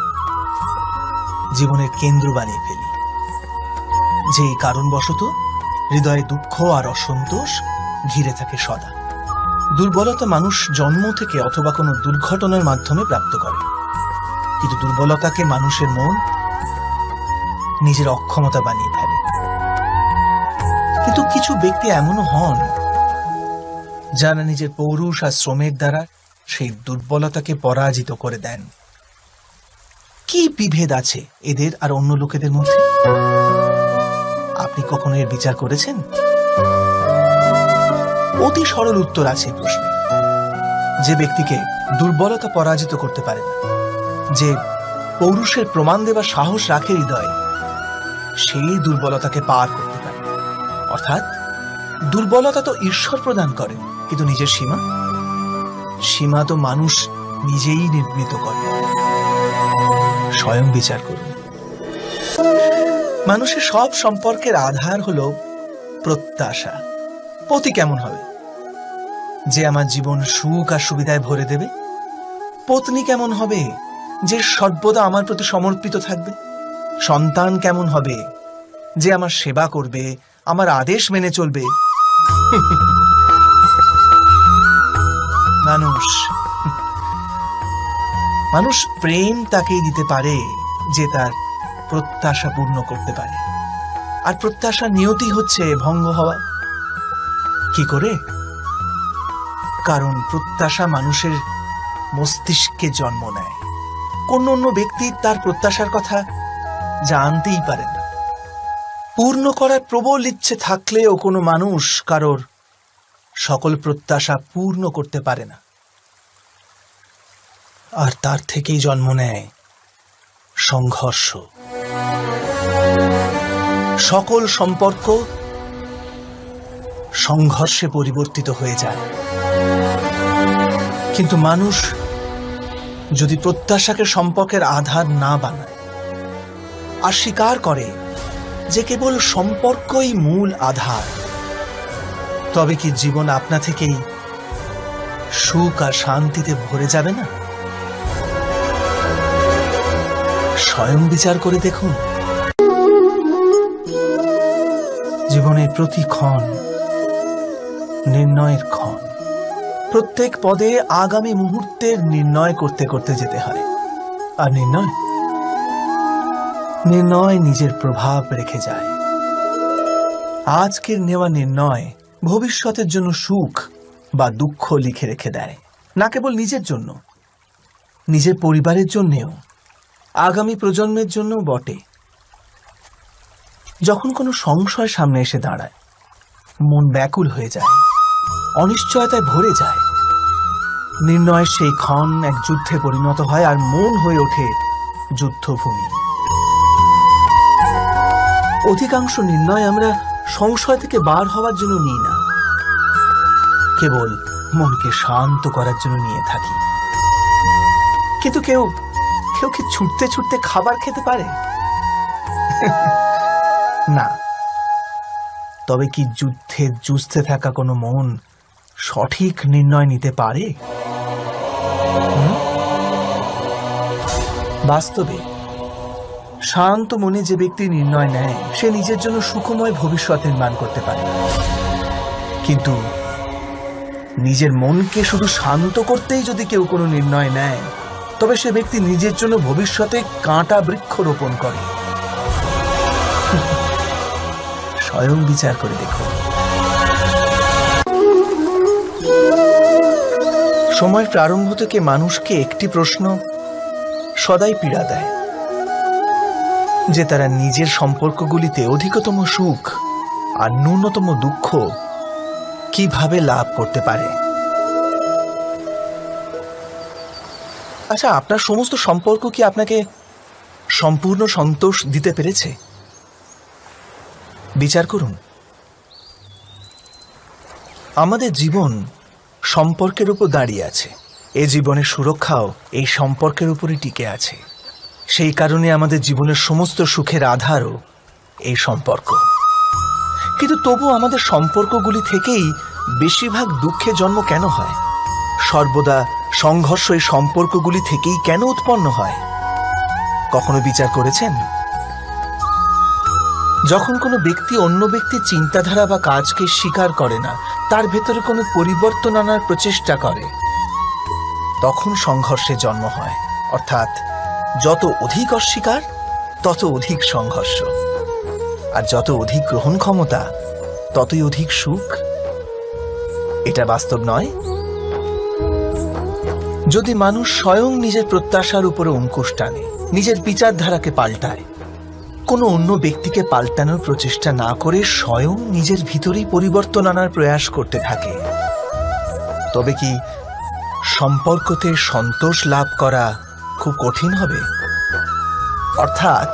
জীবনের কেন্দ্র বানিয়ে ফেলি, যে কারণবশত হৃদয়ে দুঃখ আর অসন্তোষ ঘিরে থাকে সদা। দুর্বলতা মানুষ জন্ম থেকে অথবা কোনো দুর্ঘটনার মাধ্যমে প্রাপ্ত করে, কিন্তু দুর্বলতাকে মানুষের মন নিজের অক্ষমতা বানিয়ে ফেলে। কিন্তু কিছু ব্যক্তি এমনও হন যারা নিজের পৌরুষ আর শ্রমের দ্বারা সেই দুর্বলতাকে পরাজিত করে দেন। কি বিভেদ আছে এদের আর অন্য লোকেদের মধ্যে? আপনি কখনো এর বিচার করেছেন? অতি সরল উত্তর আছে এই প্রশ্নে। যে ব্যক্তিকে দুর্বলতা পরাজিত করতে পারে না, যে পৌরুষের প্রমাণ দেবার সাহস রাখে হৃদয়ে, সেই দুর্বলতাকে পার করতে পারে। অর্থাৎ দুর্বলতা তো ঈশ্বর প্রদান করে, কিন্তু নিজের সীমা তো মানুষ নিজেই নির্মিত করে। স্বয়ং বিচার করুন। মানুষের সব সম্পর্কের আধার হলো প্রত্যাশা। পতি কেমন হবে? যে আমার জীবন সুখ আর সুবিধায় ভরে দেবে। পত্নী কেমন হবে? যে সর্বদা আমার প্রতি সমর্পিত থাকবে। সন্তান কেমন হবে? যে আমার সেবা করবে, আমার আদেশ মেনে চলবে। মানুষ প্রেম তাকেই দিতে পারে যে তার প্রত্যাশা পূর্ণ করতে পারে। আর প্রত্যাশা নিয়তি হচ্ছে ভঙ্গ হওয়া। কি করে? কারণ প্রত্যাশা মানুষের মস্তিষ্কে জন্ম নেয়। কোন অন্য ব্যক্তি তার প্রত্যাশার কথা জানতেই পারে না। পূর্ণ করার প্রবল ইচ্ছে থাকলেও কোনো মানুষ কারোর সকল প্রত্যাশা পূর্ণ করতে পারে না। আর তার থেকেই জন্ম নেয় সংঘর্ষ। সকল সম্পর্ক সংঘর্ষে পরিবর্তিত হয়ে যায়। কিন্তু মানুষ যদি প্রত্যাশাকে সম্পর্কের আধার না বানায়, আর স্বীকার করে যে কেবল সম্পর্কই মূল আধার, তবে কি জীবন আপনা থেকেই সুখ আর শান্তিতে ভরে যাবে না? স্বয়ং বিচার করে দেখুন। জীবনের প্রতি ক্ষণ নির্ণয়ের ক্ষণ। প্রত্যেক পদে আগামী মুহূর্তের নির্ণয় করতে করতে যেতে হয়। আর নির্ণয় নিজের প্রভাব রেখে যায়। আজকের নেওয়া নির্ণয় ভবিষ্যতের জন্য সুখ বা দুঃখ লিখে রেখে দেয়, না কেবল নিজের জন্য, নিজের পরিবারের জন্যেও, আগামী প্রজন্মের জন্যও বটে। যখন কোনো সংশয় সামনে এসে দাঁড়ায়, মন ব্যাকুল হয়ে যায়, অনিশ্চয়তায় ভরে যায়। নির্ণয়ের সেই ক্ষণ এক যুদ্ধে পরিণত হয়, আর মন হয়ে ওঠে যুদ্ধভূমি। অধিকাংশ নির্ণয় আমরা সংশয় থেকে বার হওয়ার জন্য নিই না, কেবল মনকে শান্ত করার জন্য নিয়ে থাকি। কিন্তু কেউ কি ছুটতে ছুটতে খাবার খেতে পারে? না। তবে কি যুদ্ধে যুঝতে থাকা কোনো মন সঠিক নির্ণয় নিতে পারে? বাস্তবে শান্ত মনে যে ব্যক্তি নির্ণয় নেয়, সে নিজের জন্য সুখময় ভবিষ্যৎ নির্মাণ করতে পারে। কিন্তু নিজের মনকে শুধু শান্ত করতেই যদি কেউ কোনো নির্ণয় নেয়, তবে সে ব্যক্তি নিজের জন্য ভবিষ্যতে কাঁটা বৃক্ষ রোপণ করে। স্বয়ং বিচার করে দেখুন। সময়ের প্রারম্ভ থেকে মানুষকে একটি প্রশ্ন সদাই পীড়া দেয়, যে তারা নিজের সম্পর্কগুলিতে অধিকতম সুখ আর ন্যূনতম দুঃখ কিভাবে লাভ করতে পারে। আচ্ছা, আপনার সমস্ত সম্পর্ক কি আপনাকে সম্পূর্ণ সন্তোষ দিতে পেরেছে? বিচার করুন। আমাদের জীবন সম্পর্কের উপর দাঁড়িয়ে আছে। এ জীবনের সুরক্ষাও এই সম্পর্কের উপরই টিকে আছে। সেই কারণে আমাদের জীবনের সমস্ত সুখের আধারও এই সম্পর্ক। কিন্তু তবু আমাদের সম্পর্কগুলি থেকেই বেশিরভাগ দুঃখের জন্ম কেন হয়? সর্বদা সংঘর্ষ এই সম্পর্কগুলি থেকেই কেন উৎপন্ন হয়? কখনো বিচার করেছেন? যখন কোনো ব্যক্তি অন্য ব্যক্তির চিন্তাধারা বা কাজকে স্বীকার করে না, তার ভেতরে কোনো পরিবর্তন আনার প্রচেষ্টা করে, তখন সংঘর্ষের জন্ম হয়। অর্থাৎ যত অধিক অস্বীকার, তত অধিক সংঘর্ষ। আর যত অধিক গ্রহণ ক্ষমতা, ততই অধিক সুখ। এটা বাস্তব নয়? যদি মানুষ স্বয়ং নিজের প্রত্যাশার উপরে অঙ্কুশ টানে, নিজের বিচারধারাকে পাল্টায়, কোনো অন্য ব্যক্তিকে পাল্টানোর প্রচেষ্টা না করে স্বয়ং নিজের ভিতরেই পরিবর্তন আনার প্রয়াস করতে থাকে, তবে কি সম্পর্কতে সন্তোষ লাভ করা খুব কঠিন হবে? অর্থাৎ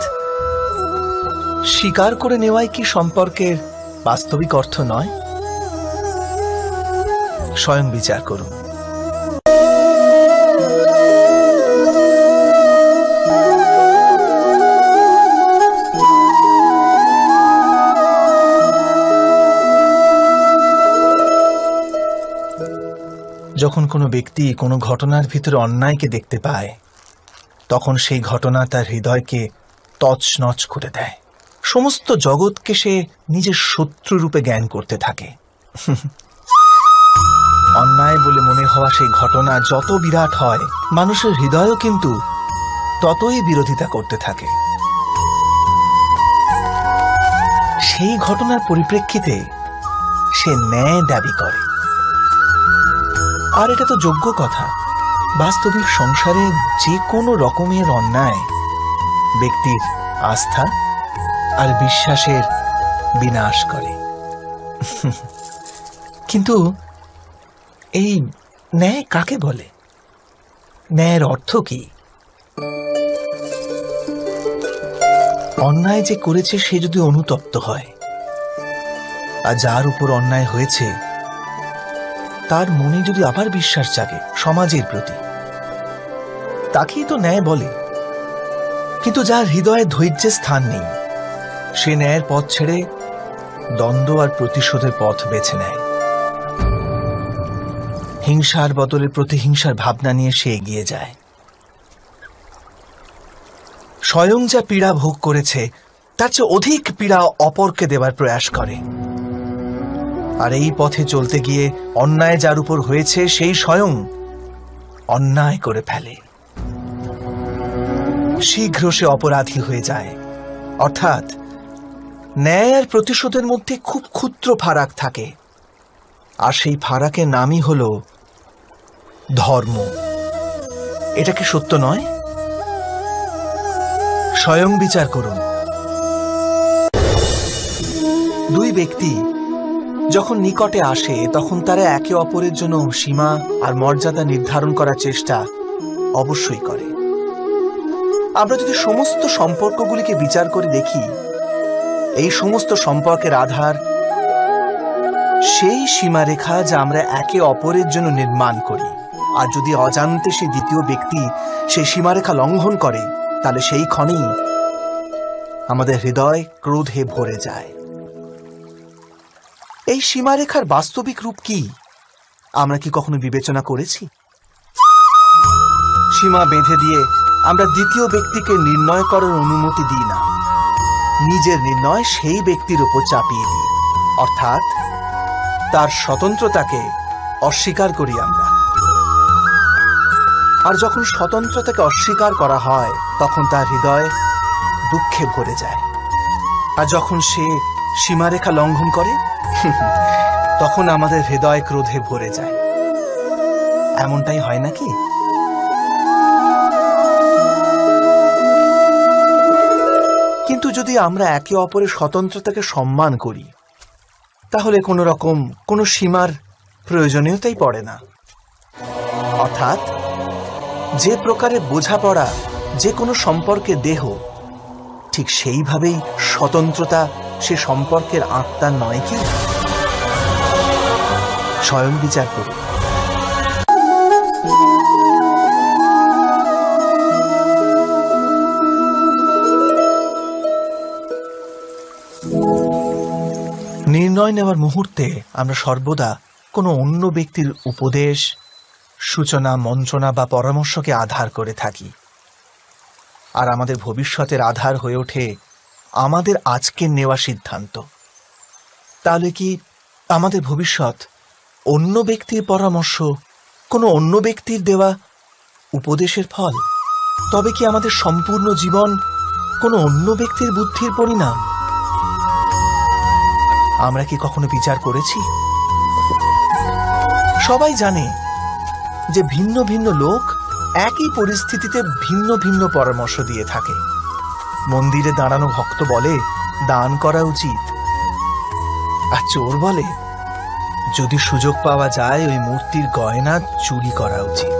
স্বীকার করে নেওয়াই কি সম্পর্কের বাস্তবিক অর্থ নয়? স্বয়ং বিচার করুন। যখন কোনো ব্যক্তি কোনো ঘটনার ভিতরে অন্যায়কে দেখতে পায়, তখন সেই ঘটনা তার হৃদয়কে তছনছ করে দেয়। সমস্ত জগৎকে সে নিজের শত্রু রূপে জ্ঞান করতে থাকে। অন্যায় বলে মনে হওয়া সেই ঘটনা যত বিরাট হয়, মানুষের হৃদয়ও কিন্তু ততই বিরোধিতা করতে থাকে। সেই ঘটনার পরিপ্রেক্ষিতে সে ন্যায় দাবি করে। আর এটা তো যোগ্য কথা। বাস্তবিক সংসারে যে কোনো রকমের অন্যায় ব্যক্তির আস্থা আর বিশ্বাসের বিনাশ করে। কিন্তু এই ন্যায় কাকে বলে? ন্যায়ের অর্থ কি? অন্যায় যে করেছে সে যদি অনুতপ্ত হয়, আর যার উপর অন্যায় হয়েছে তার মনে যদি আবার বিশ্বাস জাগে সমাজের প্রতি, তাকেই তো ন্যায় বলে। কিন্তু যার হৃদয়ে ধৈর্যের স্থান নেই, সে ন্যায়ের পথ ছেড়ে দ্বন্দ্ব আর প্রতিশোধের পথ বেছে নেয়। হিংসার বদলে প্রতিহিংসার ভাবনা নিয়ে সে এগিয়ে যায়। স্বয়ং যা পীড়া ভোগ করেছে তার চেয়ে অধিক পীড়া অপরকে দেবার প্রয়াস করে। আর এই পথে চলতে গিয়ে অন্যায় যার উপর হয়েছে সেই স্বয়ং অন্যায় করে ফেলে। শীঘ্র সে অপরাধী হয়ে যায়। অর্থাৎ ন্যায় আর প্রতিশোধের মধ্যে খুব ক্ষুদ্র ফারাক থাকে, আর সেই ফারাকের নামই হল ধর্ম। এটা কি সত্য নয়? স্বয়ং বিচার করুন। দুই ব্যক্তি যখন নিকটে আসে তখন তারা একে অপরের জন্য সীমা আর মর্যাদা নির্ধারণ করার চেষ্টা অবশ্যই করে। আমরা যদি সমস্ত সম্পর্কগুলিকে বিচার করে দেখি, এই সমস্ত সম্পর্কের আধার সেই সীমারেখা যা আমরা একে অপরের জন্য নির্মাণ করি। আর যদি অজান্তে সেই দ্বিতীয় ব্যক্তি সেই সীমারেখা লঙ্ঘন করে, তাহলে সেই ক্ষণেই আমাদের হৃদয় ক্রোধে ভরে যায়। এই সীমারেখার বাস্তবিক রূপ কি আমরা কি কখনো বিবেচনা করেছি? সীমা বেঁধে দিয়ে আমরা দ্বিতীয় ব্যক্তিকে নির্ণয় করার অনুমতি দিই না, নিজের নির্ণয় সেই ব্যক্তির উপর চাপিয়ে দিই। অর্থাৎ তার স্বতন্ত্রতাকে অস্বীকার করি আমরা। আর যখন স্বতন্ত্রতাকে অস্বীকার করা হয় তখন তার হৃদয় দুঃখে ভরে যায়। আর যখন সে সীমারেখা লঙ্ঘন করে তখন আমাদের হৃদয় ক্রোধে ভরে যায়। এমনটাই হয় নাকি? কিন্তু যদি আমরা একে অপরের স্বতন্ত্রতাকে সম্মান করি, তাহলে কোনো সীমার প্রয়োজনীয়তাই পড়ে না। অর্থাৎ যে প্রকারে বোঝাপড়া যে কোনো সম্পর্কের দেহ, ঠিক সেইভাবেই স্বতন্ত্রতা সে সম্পর্কের আত্মা নয় কি? স্বয়ং বিচার করুন। নির্ণয় নেওয়ার মুহূর্তে আমরা সর্বদা কোনো অন্য ব্যক্তির উপদেশ, সূচনা, মন্ত্রণা বা পরামর্শকে আধার করে থাকি। আর আমাদের ভবিষ্যতের আধার হয়ে ওঠে আমাদের আজকের নেওয়া সিদ্ধান্ত। তাহলে কি আমাদের ভবিষ্যৎ অন্য ব্যক্তির পরামর্শ, কোনো অন্য ব্যক্তির দেওয়া উপদেশের ফল? তবে কি আমাদের সম্পূর্ণ জীবন কোনো অন্য ব্যক্তির বুদ্ধির পরিণাম? আমরা কি কখনো বিচার করেছি? সবাই জানে যে ভিন্ন ভিন্ন লোক একই পরিস্থিতিতে ভিন্ন ভিন্ন পরামর্শ দিয়ে থাকে। মন্দিরে দাঁড়ানো ভক্ত বলে দান করা উচিত, আর চোর বলে যদি সুযোগ পাওয়া যায় ওই মূর্তির গয়না চুরি করা উচিত।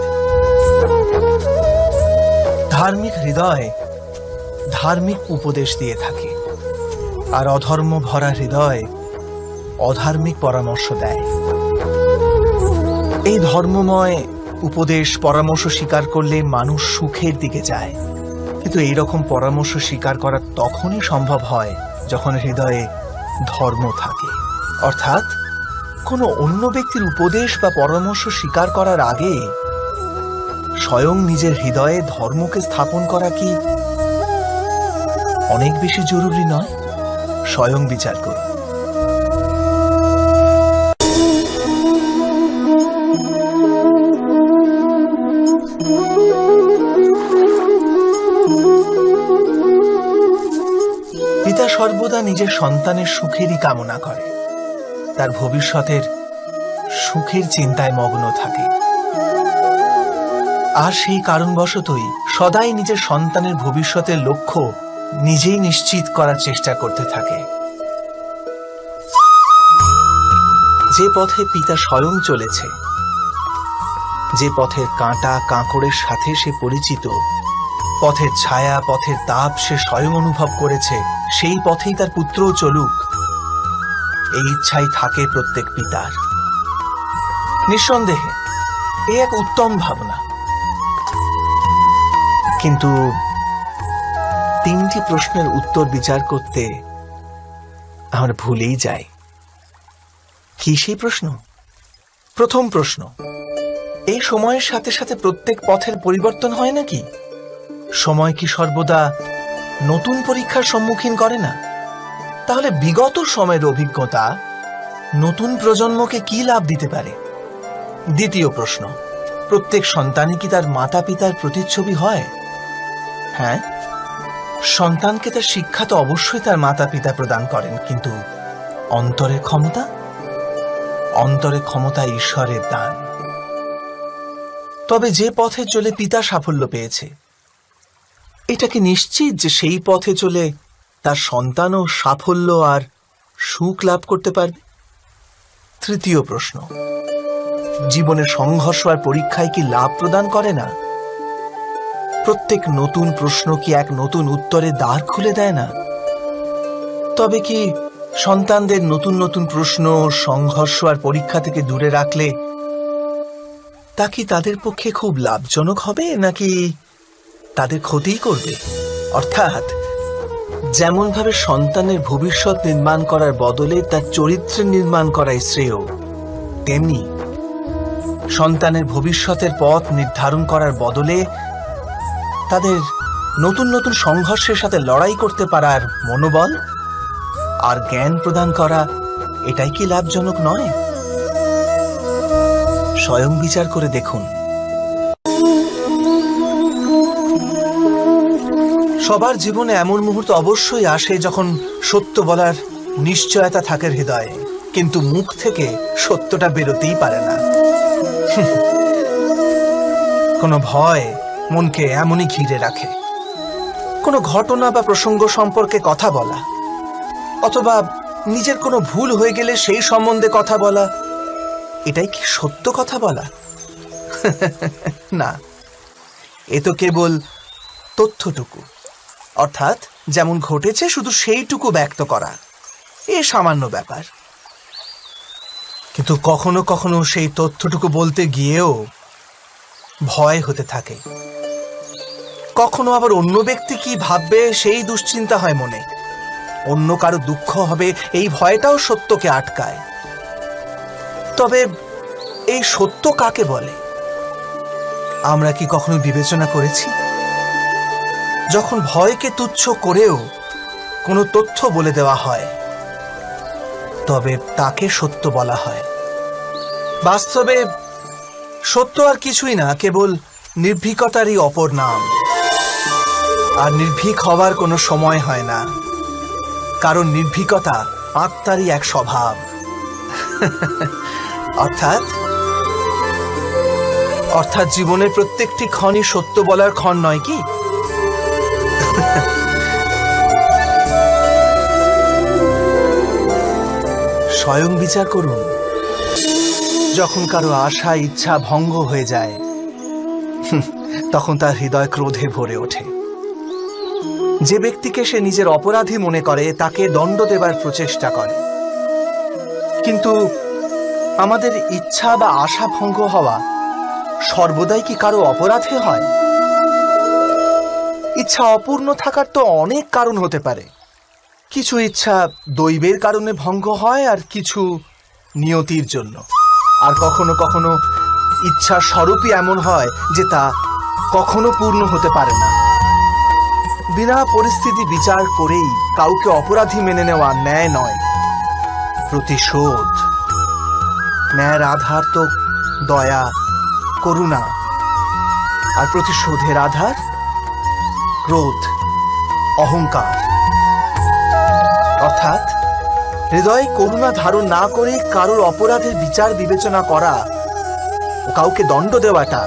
ধার্মিক হৃদয় ধার্মিক উপদেশ দিয়ে থাকে, আর অধর্ম ভরা হৃদয় অধার্মিক পরামর্শ দেয়। এই ধর্মময় উপদেশ পরামর্শ স্বীকার করলে মানুষ সুখের দিকে যায়। কিন্তু এইরকম পরামর্শ স্বীকার করা তখনই সম্ভব হয় যখন হৃদয়ে ধর্ম থাকে। অর্থাৎ কোনো অন্য ব্যক্তির উপদেশ বা পরামর্শ স্বীকার করার আগে স্বয়ং নিজের হৃদয়ে ধর্মকে স্থাপন করা কি অনেক বেশি জরুরি নয়? স্বয়ং বিচার করুন। পিতা সর্বদা নিজের সন্তানের সুখেরই কামনা করে, তার ভবিষ্যতের সুখের চিন্তায় মগ্ন থাকে। আর সেই কারণবশতই সদাই নিজের সন্তানের ভবিষ্যতের লক্ষ্য নিজেই নিশ্চিত করার চেষ্টা করতে থাকে। যে পথে পিতা স্বয়ং চলেছে, যে পথের কাঁটা কাঁকড়ের সাথে সে পরিচিত, পথের ছায়া পথের তাপ সে স্বয়ং অনুভব করেছে, সেই পথেই তার পুত্রও চলুক, এই ইচ্ছাই থাকে প্রত্যেক পিতার। নিঃসন্দেহে এ এক উত্তম ভাবনা। কিন্তু তিনটি প্রশ্নের উত্তর বিচার করতে আমরা ভুলেই যাই। কি সেই প্রশ্ন? প্রথম প্রশ্ন, এই সময়ের সাথে সাথে প্রত্যেক পথের পরিবর্তন হয় নাকি? সময় কি সর্বদা নতুন পরীক্ষার সম্মুখীন করে না, তাহলে বিগত সময়ের অভিজ্ঞতা নতুন প্রজন্মকে কি লাভ দিতে পারে? দ্বিতীয় প্রশ্ন, প্রত্যেক সন্তানই কি তার মাতা পিতার প্রতিচ্ছবি হয়? হ্যাঁ, সন্তানকে তার শিক্ষা তো অবশ্যই তার মাতা পিতা প্রদান করেন, কিন্তু অন্তরের ক্ষমতা ঈশ্বরের দান। তবে যে পথে চলে পিতা সাফল্য পেয়েছে, এটা কি নিশ্চিত যে সেই পথে চলে তার সন্তানও সাফল্য আর সুখ লাভ করতে পারবে? তৃতীয় প্রশ্ন, জীবনের সংঘর্ষ আর পরীক্ষায় কি লাভ প্রদান করে না? প্রত্যেক নতুন প্রশ্ন কি এক নতুন উত্তরের দ্বার খুলে দেয় না? তবে কি সন্তানদের নতুন নতুন প্রশ্ন, সংঘর্ষ আর পরীক্ষা থেকে দূরে রাখলে তা কি তাদের পক্ষে খুব লাভজনক হবে, নাকি তাদের ক্ষতিই করবে? অর্থাৎ যেমনভাবে সন্তানের ভবিষ্যৎ নির্মাণ করার বদলে তার চরিত্রের নির্মাণ করাই শ্রেয়, তেমনি সন্তানের ভবিষ্যতের পথ নির্ধারণ করার বদলে তাদের নতুন নতুন সংঘর্ষের সাথে লড়াই করতে পারার মনোবল আর জ্ঞান প্রদান করা, এটাই কি লাভজনক নয়? স্বয়ং বিচার করে দেখুন। সবার জীবনে এমন মুহূর্ত অবশ্যই আসে যখন সত্য বলার নিশ্চয়তা থাকে হৃদয়ে, কিন্তু মুখ থেকে সত্যটা বেরোতেই পারে না। কোনো ভয় মনকে এমনই ঘিরে রাখে। কোনো ঘটনা বা প্রসঙ্গ সম্পর্কে কথা বলা, অথবা নিজের কোনো ভুল হয়ে গেলে সেই সম্বন্ধে কথা বলা, এটাই কি সত্য কথা বলা? না, এ তো কেবল তথ্যটুকু, অর্থাৎ যেমন ঘটেছে শুধু সেইটুকু ব্যক্ত করা, এ সামান্য ব্যাপার। কিন্তু কখনো কখনো সেই তথ্যটুকু বলতে গিয়েও ভয় হতে থাকে। কখনো আবার অন্য ব্যক্তি কি ভাববে সেই দুশ্চিন্তা হয় মনে। অন্য কারো দুঃখ হবে এই ভয়টাও সত্যকে আটকায়। তবে এই সত্য কাকে বলে আমরা কি কখনো বিবেচনা করেছি? যখন ভয়কে তুচ্ছ করেও কোনো তথ্য বলে দেওয়া হয়, তবে তাকে সত্য বলা হয়। বাস্তবে সত্য আর কিছুই না, কেবল নির্ভীকতারই অপর নাম। আর নির্ভীক হওয়ার কোনো সময় হয় না, কারণ নির্ভীকতা আত্মারই এক স্বভাব। অর্থাৎ জীবনের প্রত্যেকটি ক্ষণই সত্য বলার ক্ষণ নয় কি? স্বয়ং বিচার করুন। যখন কারো আশা ইচ্ছা ভঙ্গ হয়ে যায়, তখন তার হৃদয় ক্রোধে ভরে ওঠে। যে ব্যক্তিকে সে নিজের অপরাধী মনে করে তাকে দণ্ড দেবার প্রচেষ্টা করে। কিন্তু আমাদের ইচ্ছা বা আশা ভঙ্গ হওয়া সর্বদাই কি কারো অপরাধে হয়? ইচ্ছা অপূর্ণ থাকার তো অনেক কারণ হতে পারে। কিছু ইচ্ছা দৈবের কারণে ভঙ্গ হয়, আর কিছু নিয়তির জন্য। আর কখনো কখনো ইচ্ছা স্বরূপই এমন হয় যে তা কখনো পূর্ণ হতে পারে না। বিনা পরিস্থিতি বিচার করেই কাউকে অপরাধী মেনে নেওয়া ন্যায় নয়, প্রতিশোধ। ন্যায়ের আধার তো দয়া, করুণা, আর প্রতিশোধের আধার ক্রোধ, অহংকার। অর্থাৎ হৃদয়ে করুণা ধারণ না করে কারোর অপরাধের বিচার বিবেচনা করা ও কাউকে দণ্ড দেওয়াটা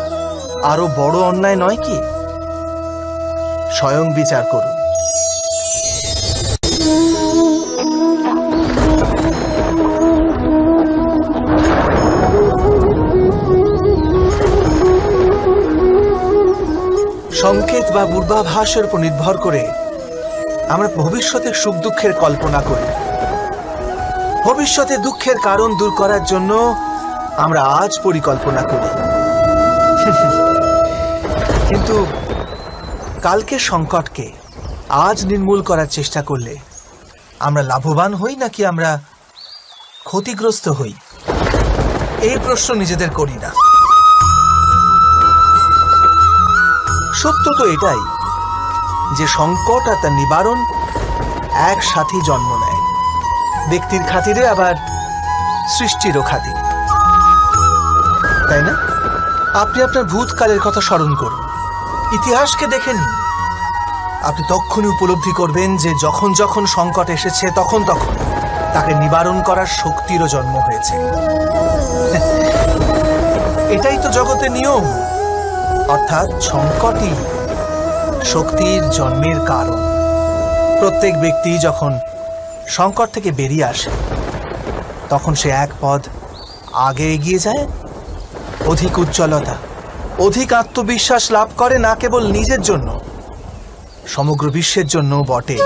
আরো বড় অন্যায় নয় কি? স্বয়ং বিচার করুন। সংকেত বা পূর্বাভাসের উপর নির্ভর করে আমরা ভবিষ্যতের সুখ দুঃখের কল্পনা করি। ভবিষ্যতে দুঃখের কারণ দূর করার জন্য আমরা আজ পরিকল্পনা করি। কিন্তু কালকের সংকটকে আজ নির্মূল করার চেষ্টা করলে আমরা লাভবান হই নাকি আমরা ক্ষতিগ্রস্ত হই? এই প্রশ্ন নিজেদের করি না। সত্য তো এটাই যে সংকট আর তার নিবারণ একসাথেই জন্ম নেয়, ব্যক্তির খাতিরে আবার সৃষ্টিরও খাতিরে, তাই না? আপনি আপনার ভূতকালের কথা স্মরণ করুন, ইতিহাসকে দেখে নিন। আপনি তখনই উপলব্ধি করবেন যে যখন যখন সংকট এসেছে তখন তখন তাকে নিবারণ করার শক্তিরও জন্ম হয়েছে। এটাই তো জগতের নিয়ম, অর্থাৎ সংকটই শক্তির জন্মের কারণ। প্রত্যেক ব্যক্তি যখন সংকট থেকে বেরিয়ে আসে তখন সে এক পদ আগে এগিয়ে যায়, অধিক উজ্জ্বলতা, অধিক আত্মবিশ্বাস লাভ করে, না কেবল নিজের জন্য, সমগ্র বিশ্বের জন্য বটে।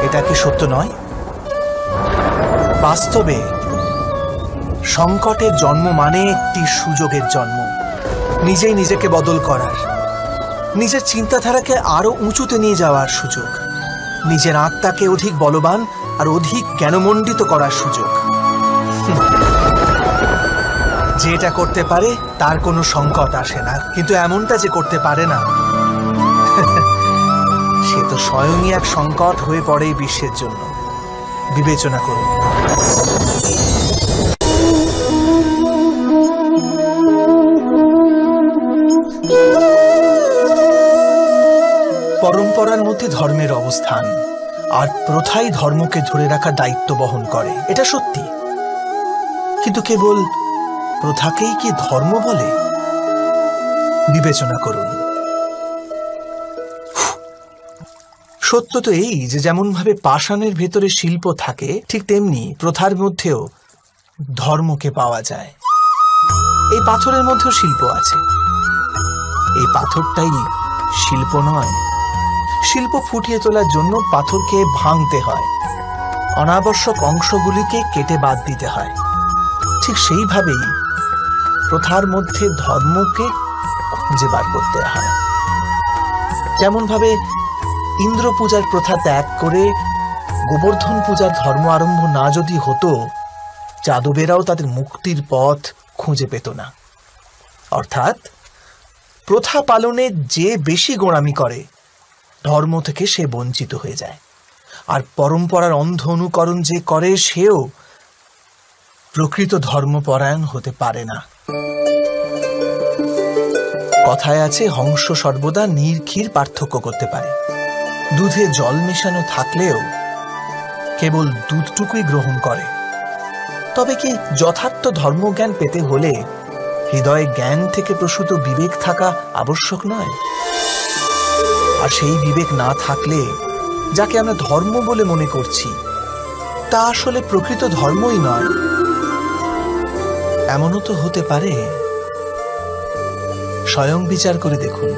এটা কি সত্য নয়? বাস্তবে সংকটের জন্ম মানে একটি সুযোগের জন্ম, নিজেই নিজেকে বদল করার, নিজের চিন্তাধারাকে আরো উঁচুতে নিয়ে যাওয়ার সুযোগ, নিজের আত্মাকে অধিক বলবান আর অধিক জ্ঞানমণ্ডিত করার সুযোগ। যে এটা করতে পারে তার কোনো সংকট আসে না, কিন্তু এমনটা যে করতে পারে না সে তো স্বয়ংই এক সংকট হয়ে পড়ে বিশ্বের জন্য। বিবেচনা করুন। পরম্পরার মধ্যে ধর্মের অবস্থান, আর প্রথাই ধর্মকে ধরে রাখার দায়িত্ব বহন করে, এটা সত্যি। কিন্তু কেবল প্রথাকেই কি ধর্ম বলে? বিবেচনা করুন। সত্য তো এই যে যেমন ভাবে পাষাণের ভেতরে শিল্প থাকে, ঠিক তেমনি প্রথার মধ্যেও ধর্মকে পাওয়া যায়। এই পাথরের মধ্যেও শিল্প আছে। এই পাথরটাই শিল্প নয়। শিল্প ফুটিয়ে তোলার জন্য পাথরকে ভাঙতে হয়, অনাবশ্যক অংশগুলিকে কেটে বাদ দিতে হয়। ঠিক সেইভাবেই প্রথার মধ্যে ধর্মকে খুঁজে বার করতে হয়। যেমন ভাবে ইন্দ্র পূজার প্রথা ত্যাগ করে গোবর্ধন পূজার ধর্ম আরম্ভ না যদি হতো, যাদবেরাও তাদের মুক্তির পথ খুঁজে পেত না। অর্থাৎ প্রথা পালনে যে বেশি গোঁড়ামি করে, ধর্ম থেকে সে বঞ্চিত হয়ে যায়। আর পরম্পরার অন্ধ অনুকরণ যে করে, সেও প্রকৃত ধর্মপরায়ণ হতে পারে না। কথায় আছে, হংস সর্বদা নীর ক্ষীর পার্থক্য করতে পারে। দুধে জল মেশানো থাকলেও কেবল দুধটুকুই গ্রহণ করে। তবে কি যথার্থ ধর্মজ্ঞান পেতে হলে হৃদয়ে জ্ঞান থেকে প্রসূত বিবেক থাকা আবশ্যক নয়? আর সেই বিবেক না থাকলে যাকে আমরা ধর্ম বলে মনে করছি, তা আসলে প্রকৃত ধর্মই নয়। এমনও তো হতে পারে। স্বয়ং বিচার করে দেখুন।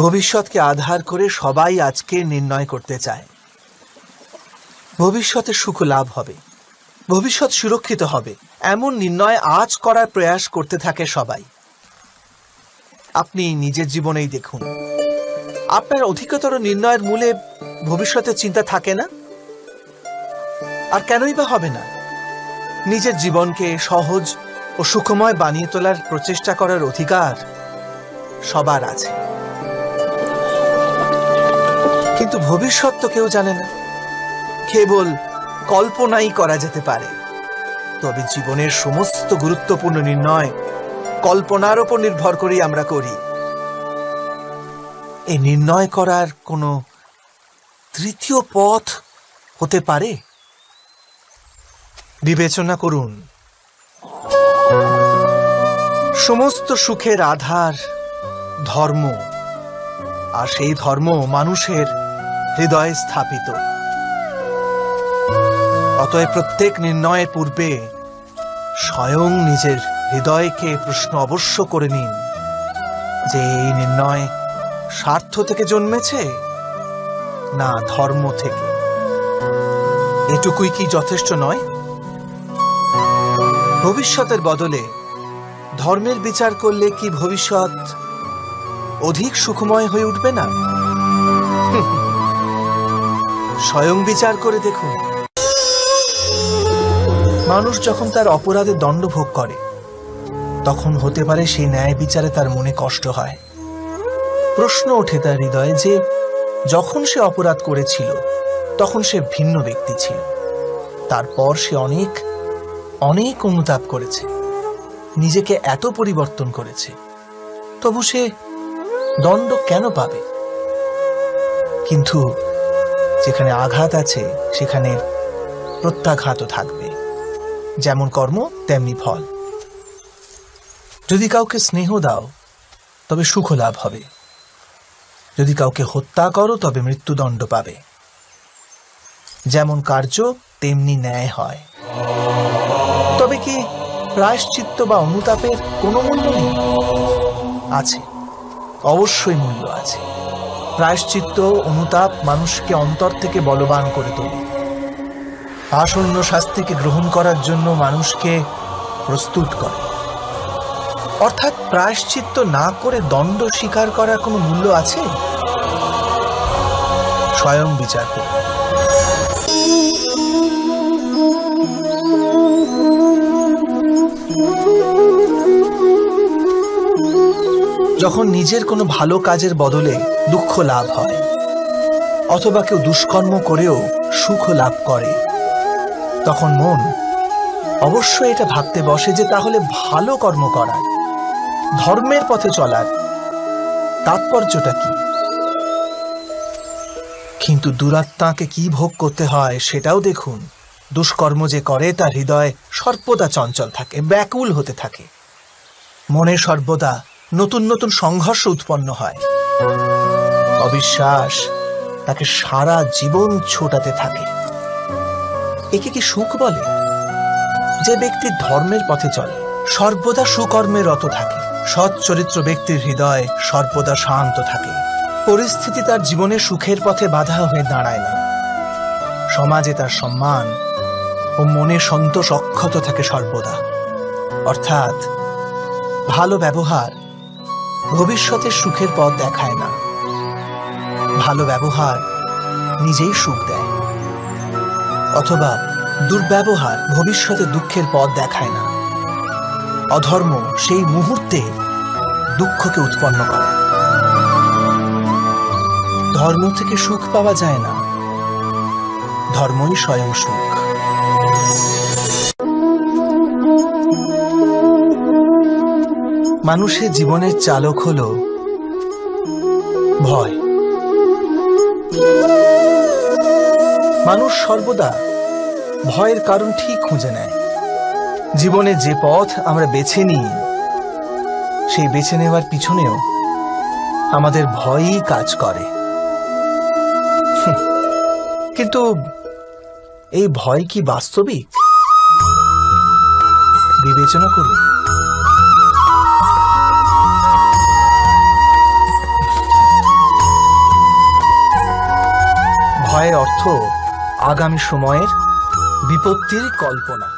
ভবিষ্যৎকে আধার করে সবাই আজকে নির্ণয় করতে চায়। ভবিষ্যতে সুখ লাভ হবে, ভবিষ্যৎ সুরক্ষিত হবে, এমন নির্ণয় আজ করার প্রয়াস করতে থাকে সবাই। আপনি নিজের জীবনেই দেখুন, আপনার অধিকতর নির্ণয়ের মূলে ভবিষ্যতের চিন্তা থাকে না। আর কেনই বা হবে না? নিজের জীবনকে সহজ ও সুখময় বানিয়ে তোলার প্রচেষ্টা করার অধিকার সবার আছে। কিন্তু ভবিষ্যৎ তো কেউ জানে না, কেবল কল্পনাই করা যেতে পারে। তবে জীবনের সমস্ত গুরুত্বপূর্ণ নির্ণয় কল্পনার উপর নির্ভর করেই আমরা করি। এই নির্ণয় করার কোনো তৃতীয় পথ হতে পারে? বিবেচনা করুন। সমস্ত সুখের আধার ধর্ম, আর সেই ধর্ম মানুষের হৃদয়ে স্থাপিত। অতএব প্রত্যেক নির্ণয়ের পূর্বে স্বয়ং নিজের হৃদয়কে প্রশ্ন অবশ্য করে নিন যে এই নির্ণয় স্বার্থ থেকে জন্মেছে না ধর্ম থেকে? এটুকুই কি যথেষ্ট নয়? ভবিষ্যতের বদলে ধর্মের বিচার করলে কি ভবিষ্যৎ অধিক সুখময় হয়ে উঠবে না? স্বয়ং বিচার করে দেখুন। মানুষ যখন তার অপরাধের দণ্ড ভোগ করে তখন হতে পারে সেই ন্যায় বিচারে তার মনে কষ্ট হয়। প্রশ্ন ওঠে তার হৃদয়ে যে যখন সে অপরাধ করেছিল তখন সে ভিন্ন ব্যক্তি ছিল, তারপর সে অনেক অনেক অনুতাপ করেছে, নিজেকে এত পরিবর্তন করেছে, তবু সে দণ্ড কেন পাবে? কিন্তু যেখানে আঘাত আছে সেখানে প্রত্যাঘাতও থাকবে। যেমন কর্ম তেমনি ফল। যদি কাউকে স্নেহ দাও তবে সুখ লাভ হবে, যদি কাউকে হত্যা করো তবে মৃত্যুদণ্ড পাবে। যেমন কার্য তেমনি ন্যায় হয়। তবে কি প্রায়শ্চিত্ত বা অনুতাপের কোনো মূল্য নেই? আছে, অবশ্যই মূল্য আছে। প্রায়শ্চিত্ত অনুতাপ মানুষকে অন্তর থেকে বলবান করে তোলে, আসন্ন শাস্তিকে গ্রহণ করার জন্য মানুষকে প্রস্তুত করে। অর্থাৎ প্রায়শ্চিত্ত না করে দণ্ড স্বীকার করার কোনো মূল্য আছে? স্বয়ং বিচার করুন। যখন নিজের কোনো ভালো কাজের বদলে দুঃখ লাভ হয়, অথবা কেউ দুষ্কর্ম করেও সুখ লাভ করে, তখন মন অবশ্যই এটা ভাবতে বসে যে তাহলে ভালো কর্ম করার, ধর্মের পথে চলার তাৎপর্যটা কি? কিন্তু দুরাত্মাকে কি ভোগ করতে হয় সেটাও দেখুন। দুষ্কর্ম যে করে তার হৃদয় সর্বদা চঞ্চল থাকে, ব্যাকুল হতে থাকে। মনে সর্বদা নতুন নতুন সংঘর্ষ উৎপন্ন হয়। অবিশ্বাস তাকে সারা জীবন ছোটাতে থাকে। একে কি সুখ বলে? যে ব্যক্তি ধর্মের পথে চলে, সর্বদা সুকর্মে রত থাকে, সৎ চরিত্র ব্যক্তির হৃদয় সর্বদা শান্ত থাকে। পরিস্থিতি তার জীবনে সুখের পথে বাধা হয়ে দাঁড়ায় না। সমাজে তার সম্মান ও মনে সন্তোষ অক্ষত থাকে সর্বদা। অর্থাৎ ভালো ব্যবহার ভবিষ্যতের সুখের পথ দেখায় না, ভালো ব্যবহার নিজেই সুখ দেয়। অথবা দুর্ব্যবহার ভবিষ্যতে দুঃখের পথ দেখায় না, অধর্ম সেই মুহূর্তে দুঃখকে উৎপন্ন করে। ধর্ম থেকে সুখ পাওয়া যায় না, ধর্মই স্বয়ং সুখ। মানুষের জীবনের চালক হল ভয়। মানুষ সর্বদা ভয়ের কারণ ঠিক খুঁজে নেয়। জীবনে যে পথ আমরা বেছে নিই সেই বেছে নেওয়ার পিছনেও আমাদের ভয়ই কাজ করে। কিন্তু এই ভয় কি বাস্তবিক? বিবেচনা করুন। ভয়ের অর্থ আগামী সময়ের বিপত্তির কল্পনা।